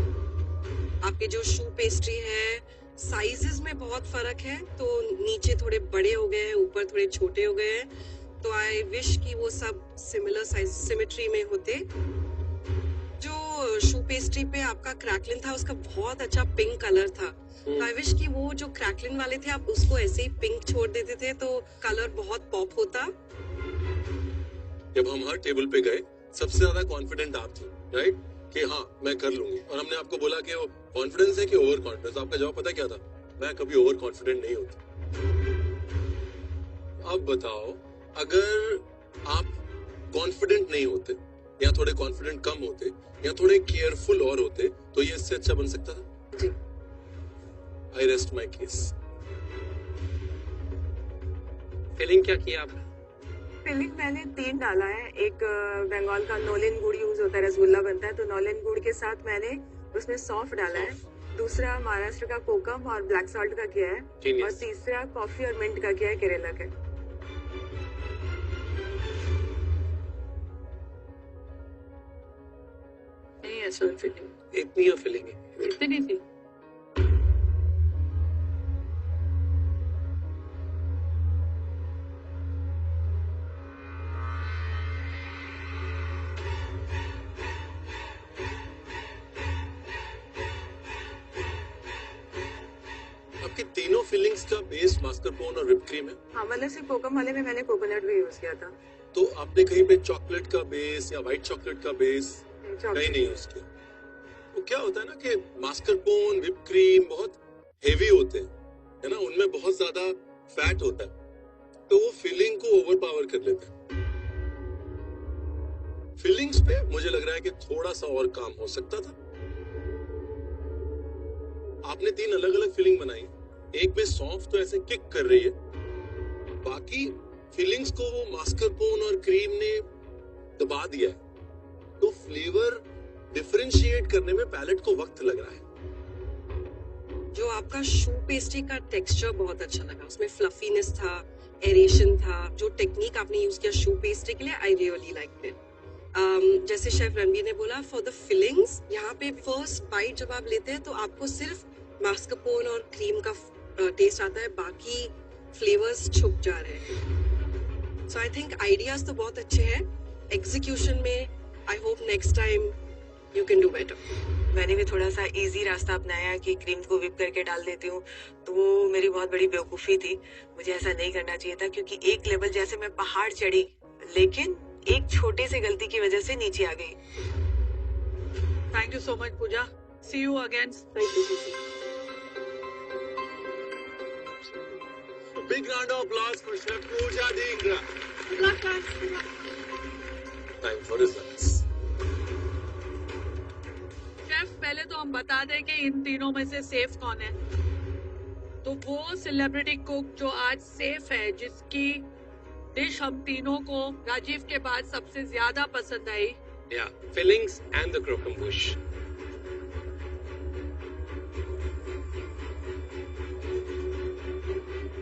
Speaker 4: आपके जो शू पेस्ट्री है साइजेस में बहुत फर्क है, तो नीचे थोड़े बड़े हो गए हैं, ऊपर थोड़े छोटे हो गए हैं। तो आई विश कि वो सब सिमिलर साइज सिमेट्री में होते। जो शू पेस्ट्री पे आपका क्रैकलिन था उसका बहुत अच्छा पिंक कलर था। तो आई विश कि वो जो क्रैकलिन वाले थे आप उसको ऐसे ही पिंक छोड़ देते थे तो कलर बहुत पॉप होता।
Speaker 2: जब हम हर टेबल पे गए सबसे ज्यादा कॉन्फिडेंट आप थे, राइट? कि हाँ मैं कर लूंगी, और हमने आपको बोला कि वो कॉन्फिडेंस है कि ओवर कॉन्फिडेंस। आपका जवाब पता क्या था? मैं कभी ओवर कॉन्फिडेंट नहीं होता। अब बताओ, अगर आप कॉन्फिडेंट नहीं होते या थोड़े कॉन्फिडेंट कम होते या थोड़े केयरफुल और होते तो ये इससे अच्छा बन सकता था?
Speaker 13: जी।
Speaker 2: I rest my case.
Speaker 6: Filling क्या किया आपने?
Speaker 13: फिलिंग मैंने 3 डाला है। एक बंगाल का नॉलेन गुड़ यूज होता है, रसगुल्ला बनता है, तो नॉलेन गुड़ के साथ मैंने उसमें सौंफ डाला है। दूसरा महाराष्ट्र का कोकम और ब्लैक सॉल्ट का किया है, और तीसरा कॉफी और मिंट का किया है केरला के।
Speaker 5: नहीं है सर फिलिंग,
Speaker 6: इतनी हो फिलिंग है?
Speaker 5: इतनी थी।
Speaker 2: आपकी तीनों फिलिंग्स का बेस मास्करपोन और व्हिप क्रीम है?
Speaker 13: हाँ, मतलब सिर्फ कोकम वाले में मैंने कोकोनट भी यूज किया था।
Speaker 2: तो आपने कहीं पे चॉकलेट का बेस या व्हाइट चॉकलेट का बेस कहीं नहीं यूज किया? वो क्या होता है ना कि मास्करपोन, व्हिप क्रीम बहुत हेवी होते हैं, है ना, उनमें बहुत ज्यादा फैट होता है, तो वो फिलिंग को ओवरपावर कर लेते हैं। फिलिंग्स पे मुझे लग रहा है कि थोड़ा सा और काम हो सकता था। आपने 3 अलग अलग फिलिंग बनाई, एक में सौंफ तो ऐसे किक कर रही है, बाकी फिलिंग्स को वो मास्करपोन और क्रीम ने दबा दिया है, तो फ्लेवर डिफरेंशिएट करने में पैलेट को वक्त लग रहा है।
Speaker 4: जो आपका शू पेस्ट्री का टेक्सचर बहुत अच्छा लगा, उसमें फ्लफीनेस था, एरेशन था। जो टेक्निक आपने यूज किया शू पेस्ट्री के लिए, आई रियली लाइक्ड इट। जैसे शेफ रणबीर ने बोला, फॉर द फिलिंग्स यहाँ पे फर्स्ट बाइट जब आप लेते हैं तो आपको सिर्फ मास्करपोन और क्रीम का टेस्ट आता है, बाकी फ्लेवर्स छुप जा रहे हैं। सो आई थिंक आइडियाज तो बहुत अच्छे हैं, एग्जीक्यूशन में I hope next time you can do better.
Speaker 13: मैंने भी थोड़ा सा इजी रास्ता अपनाया कि क्रीम को व्हिप करके डाल देती हूँ, तो वो मेरी बहुत बड़ी बेवकूफ़ी थी। मुझे ऐसा नहीं करना चाहिए था, क्योंकि एक लेवल जैसे मैं पहाड़ चढ़ी, लेकिन एक छोटे से गलती की वजह से नीचे आ गई।
Speaker 5: Thank you so much Pooja, see you again.
Speaker 13: Thank you.
Speaker 2: Big round of applause for Chef Pooja Dhingra.
Speaker 5: Good luck, guys.
Speaker 2: Time for results.
Speaker 5: Chef, पहले तो हम बता दें कि इन तीनों में से सेफ कौन है। तो वो सेलिब्रिटी कुक जो आज सेफ है, जिसकी डिश हम तीनों को राजीव के बाद सबसे ज्यादा पसंद आई।
Speaker 6: Yeah, fillings and the crocombush.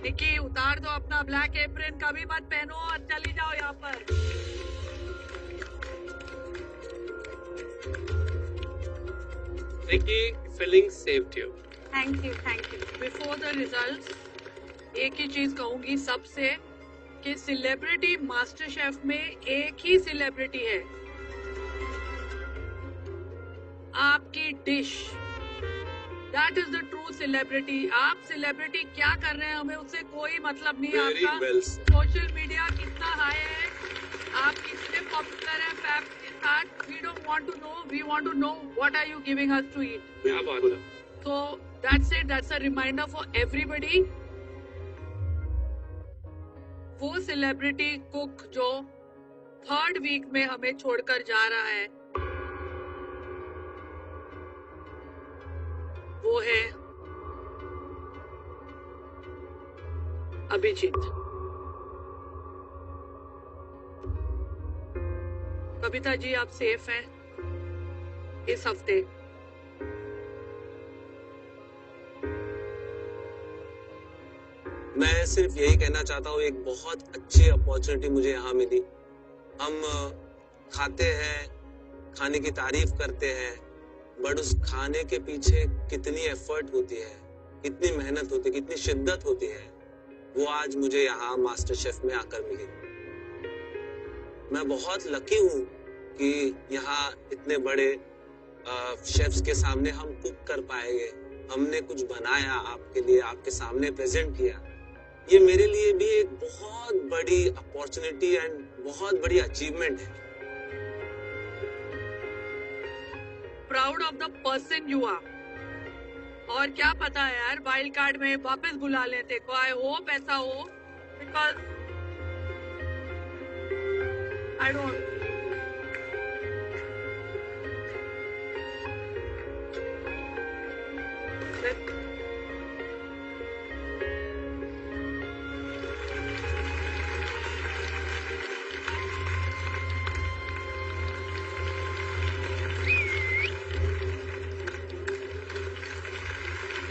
Speaker 5: निकी उतार दो अपना ब्लैक एप्रन, कभी मत पहनो और चली जाओ यहाँ पर।
Speaker 6: Nikki, fillings saved you.
Speaker 5: Thank you thank you. Before the results एक ही चीज कहूंगी सबसे कि सेलिब्रिटी मास्टर शेफ में एक ही सेलिब्रिटी है, आपकी dish. That is the true celebrity. आप सेलिब्रिटी क्या कर रहे हैं हमें उससे कोई मतलब नहीं।
Speaker 2: Very
Speaker 5: आपका
Speaker 2: well.
Speaker 5: सोशल मीडिया कितना हाई है, आप कितने पॉपुलर हैं फैब के साथ, we don't want to know, we want to know what are you giving us to eat.
Speaker 6: क्या बात है।
Speaker 5: So that's it. That's a reminder for everybody. वो सेलिब्रिटी कुक जो 3rd वीक में हमें छोड़कर जा रहा है वो है अभिजीत। कविता जी आप सेफ हैं इस हफ्ते।
Speaker 3: मैं सिर्फ यही कहना चाहता हूँ, एक बहुत अच्छी अपॉर्चुनिटी मुझे यहाँ मिली। हम खाते हैं, खाने की तारीफ करते हैं, बट उस खाने के पीछे कितनी एफर्ट होती है, कितनी मेहनत होती है, कितनी शिद्दत होती है, वो आज मुझे यहाँ मास्टर शेफ में आकर मिली। मैं बहुत लकी हूँ कि यहाँ इतने बड़े शेफ्स के सामने हम कुक कर पाएंगे। हमने कुछ बनाया आपके लिए, आपके सामने प्रेजेंट किया। ये मेरे लिए भी एक बहुत बड़ी अपॉर्चुनिटी एंड बहुत बड़ी अचीवमेंट है।
Speaker 5: Proud of the person you are. और क्या पता है यार, वाइल्ड कार्ड में वापस बुला लेते को। आई होप ऐसा हो, बिकॉज आई डोंट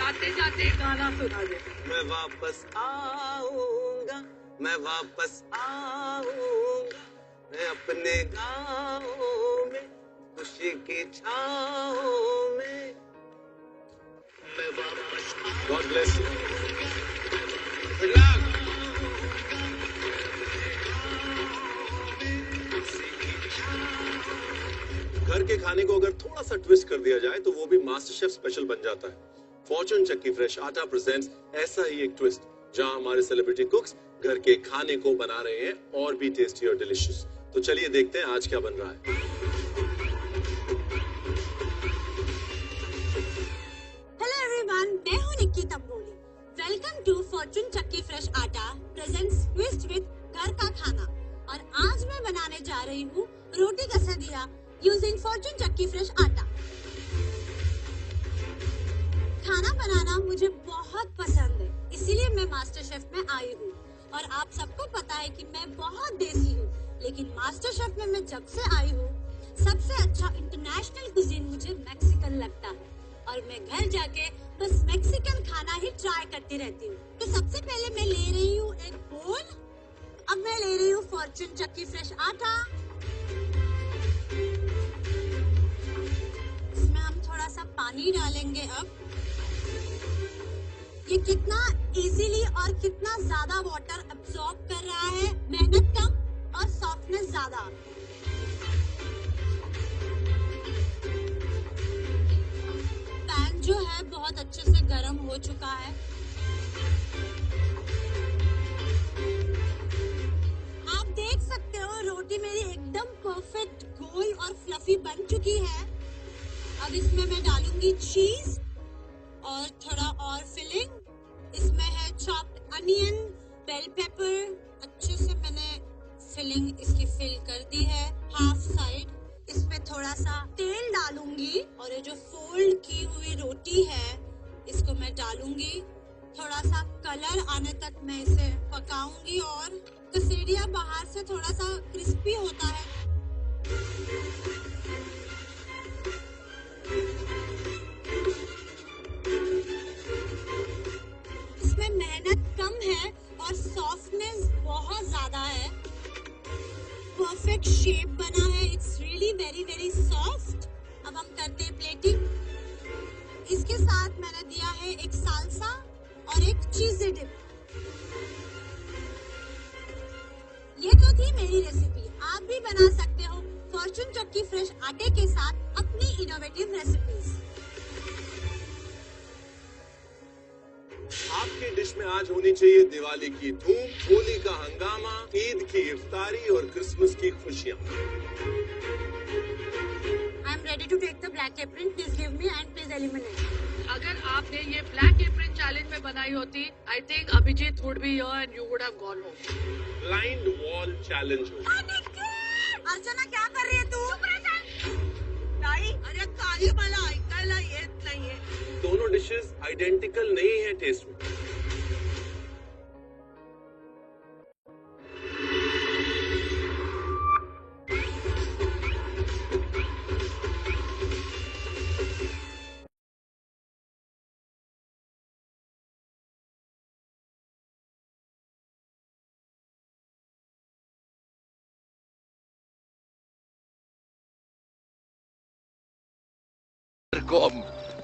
Speaker 5: जाते जाते गाना सुना दे।
Speaker 3: मैं वापस आऊंगा, मैं वापस आऊंगा, मैं अपने गाँव में खुशी की छाँव में। मैं वापस
Speaker 2: God bless you.
Speaker 3: Good luck.
Speaker 2: घर के खाने को अगर थोड़ा सा ट्विस्ट कर दिया जाए तो वो भी मास्टर शेफ स्पेशल बन जाता है। Fortune Chakki fresh Atta presents ऐसा ही एक ट्विस्ट, जहां हमारे सेलिब्रिटी कुक्स घर के खाने को बना रहे हैं और भी टेस्टी और डिलीशियस। तो चलिए देखते हैं आज क्या बन रहा है।
Speaker 1: हेलो एवरीवन, मैं हूँ Nikki Tamboli. Welcome to Fortune Chakki fresh Atta presents twist with घर का खाना। और आज मैं बनाने जा रही हूँ रोटी कसदिया यूजिंग फॉर्चून चक्की फ्रेश आटा। खाना बनाना मुझे बहुत पसंद है, इसीलिए मैं मास्टर शेफ में आई हूँ। और आप सबको पता है कि मैं बहुत देसी हूँ, लेकिन मास्टर शेफ में मैं जब से आई हूँ सबसे अच्छा इंटरनेशनल कुजीन मुझे मैक्सिकन लगता है। और मैं घर जाके बस मैक्सिकन खाना ही ट्राई करती रहती हूँ। तो सबसे पहले मैं ले रही हूँ एक बोल। अब मैं ले रही हूँ फॉर्चून चक्की फ्रेश आटा। इसमें हम थोड़ा सा पानी डालेंगे। अब ये कितना इजीली और कितना ज्यादा वाटर अब्सॉर्ब कर रहा है, मेहनत कम और सॉफ्टनेस ज्यादा। पैन जो है बहुत अच्छे से गर्म हो चुका है। आप देख सकते हो रोटी मेरी एकदम परफेक्ट गोल और फ्लफी बन चुकी है। अब इसमें मैं डालूंगी चीज और थोड़ा और फिलिंग। इसमें है चॉप्ड अनियन, बेल पेपर। अच्छे से मैंने फिलिंग इसकी फिल कर दी है हाफ साइड। इसमें थोड़ा सा तेल डालूंगी और ये जो फोल्ड की हुई रोटी है इसको मैं डालूंगी। थोड़ा सा कलर आने तक मैं इसे पकाऊंगी और
Speaker 9: कसीडिया बाहर से थोड़ा सा क्रिस्पी होता है, इसमें मेहनत कम है और सॉफ्टनेस बहुत ज्यादा है। परफेक्ट शेप बना है, it's really very very soft. अब हम करते हैं प्लेटिंग। इसके साथ मैंने दिया है एक सालसा और एक चीज़ी डिप। ये तो थी मेरी रेसिपी, आप भी बना सकते हो फॉर्चून चक्की फ्रेश आटे के साथ अपनी इनोवेटिव रेसिपीज।
Speaker 2: आपकी डिश में आज होनी चाहिए दिवाली की धूम, होली का हंगामा, ईद की इफ्तारी और क्रिसमस की खुशियाँ।
Speaker 9: I am ready to take the black apron. Please give me and please eliminate.
Speaker 5: अगर आपने ये ब्लैक एप्रन चैलेंज में बनाई होती, I think Abhijeet would be here and you would have gone home.
Speaker 2: Blind wall challenge हो।
Speaker 9: अर्चना क्या कर रही है तू?
Speaker 4: नहीं, अरे काली मला ऐकायला येत नाहीये।
Speaker 2: दोनों डिशेस आइडेंटिकल नहीं है टेस्ट में।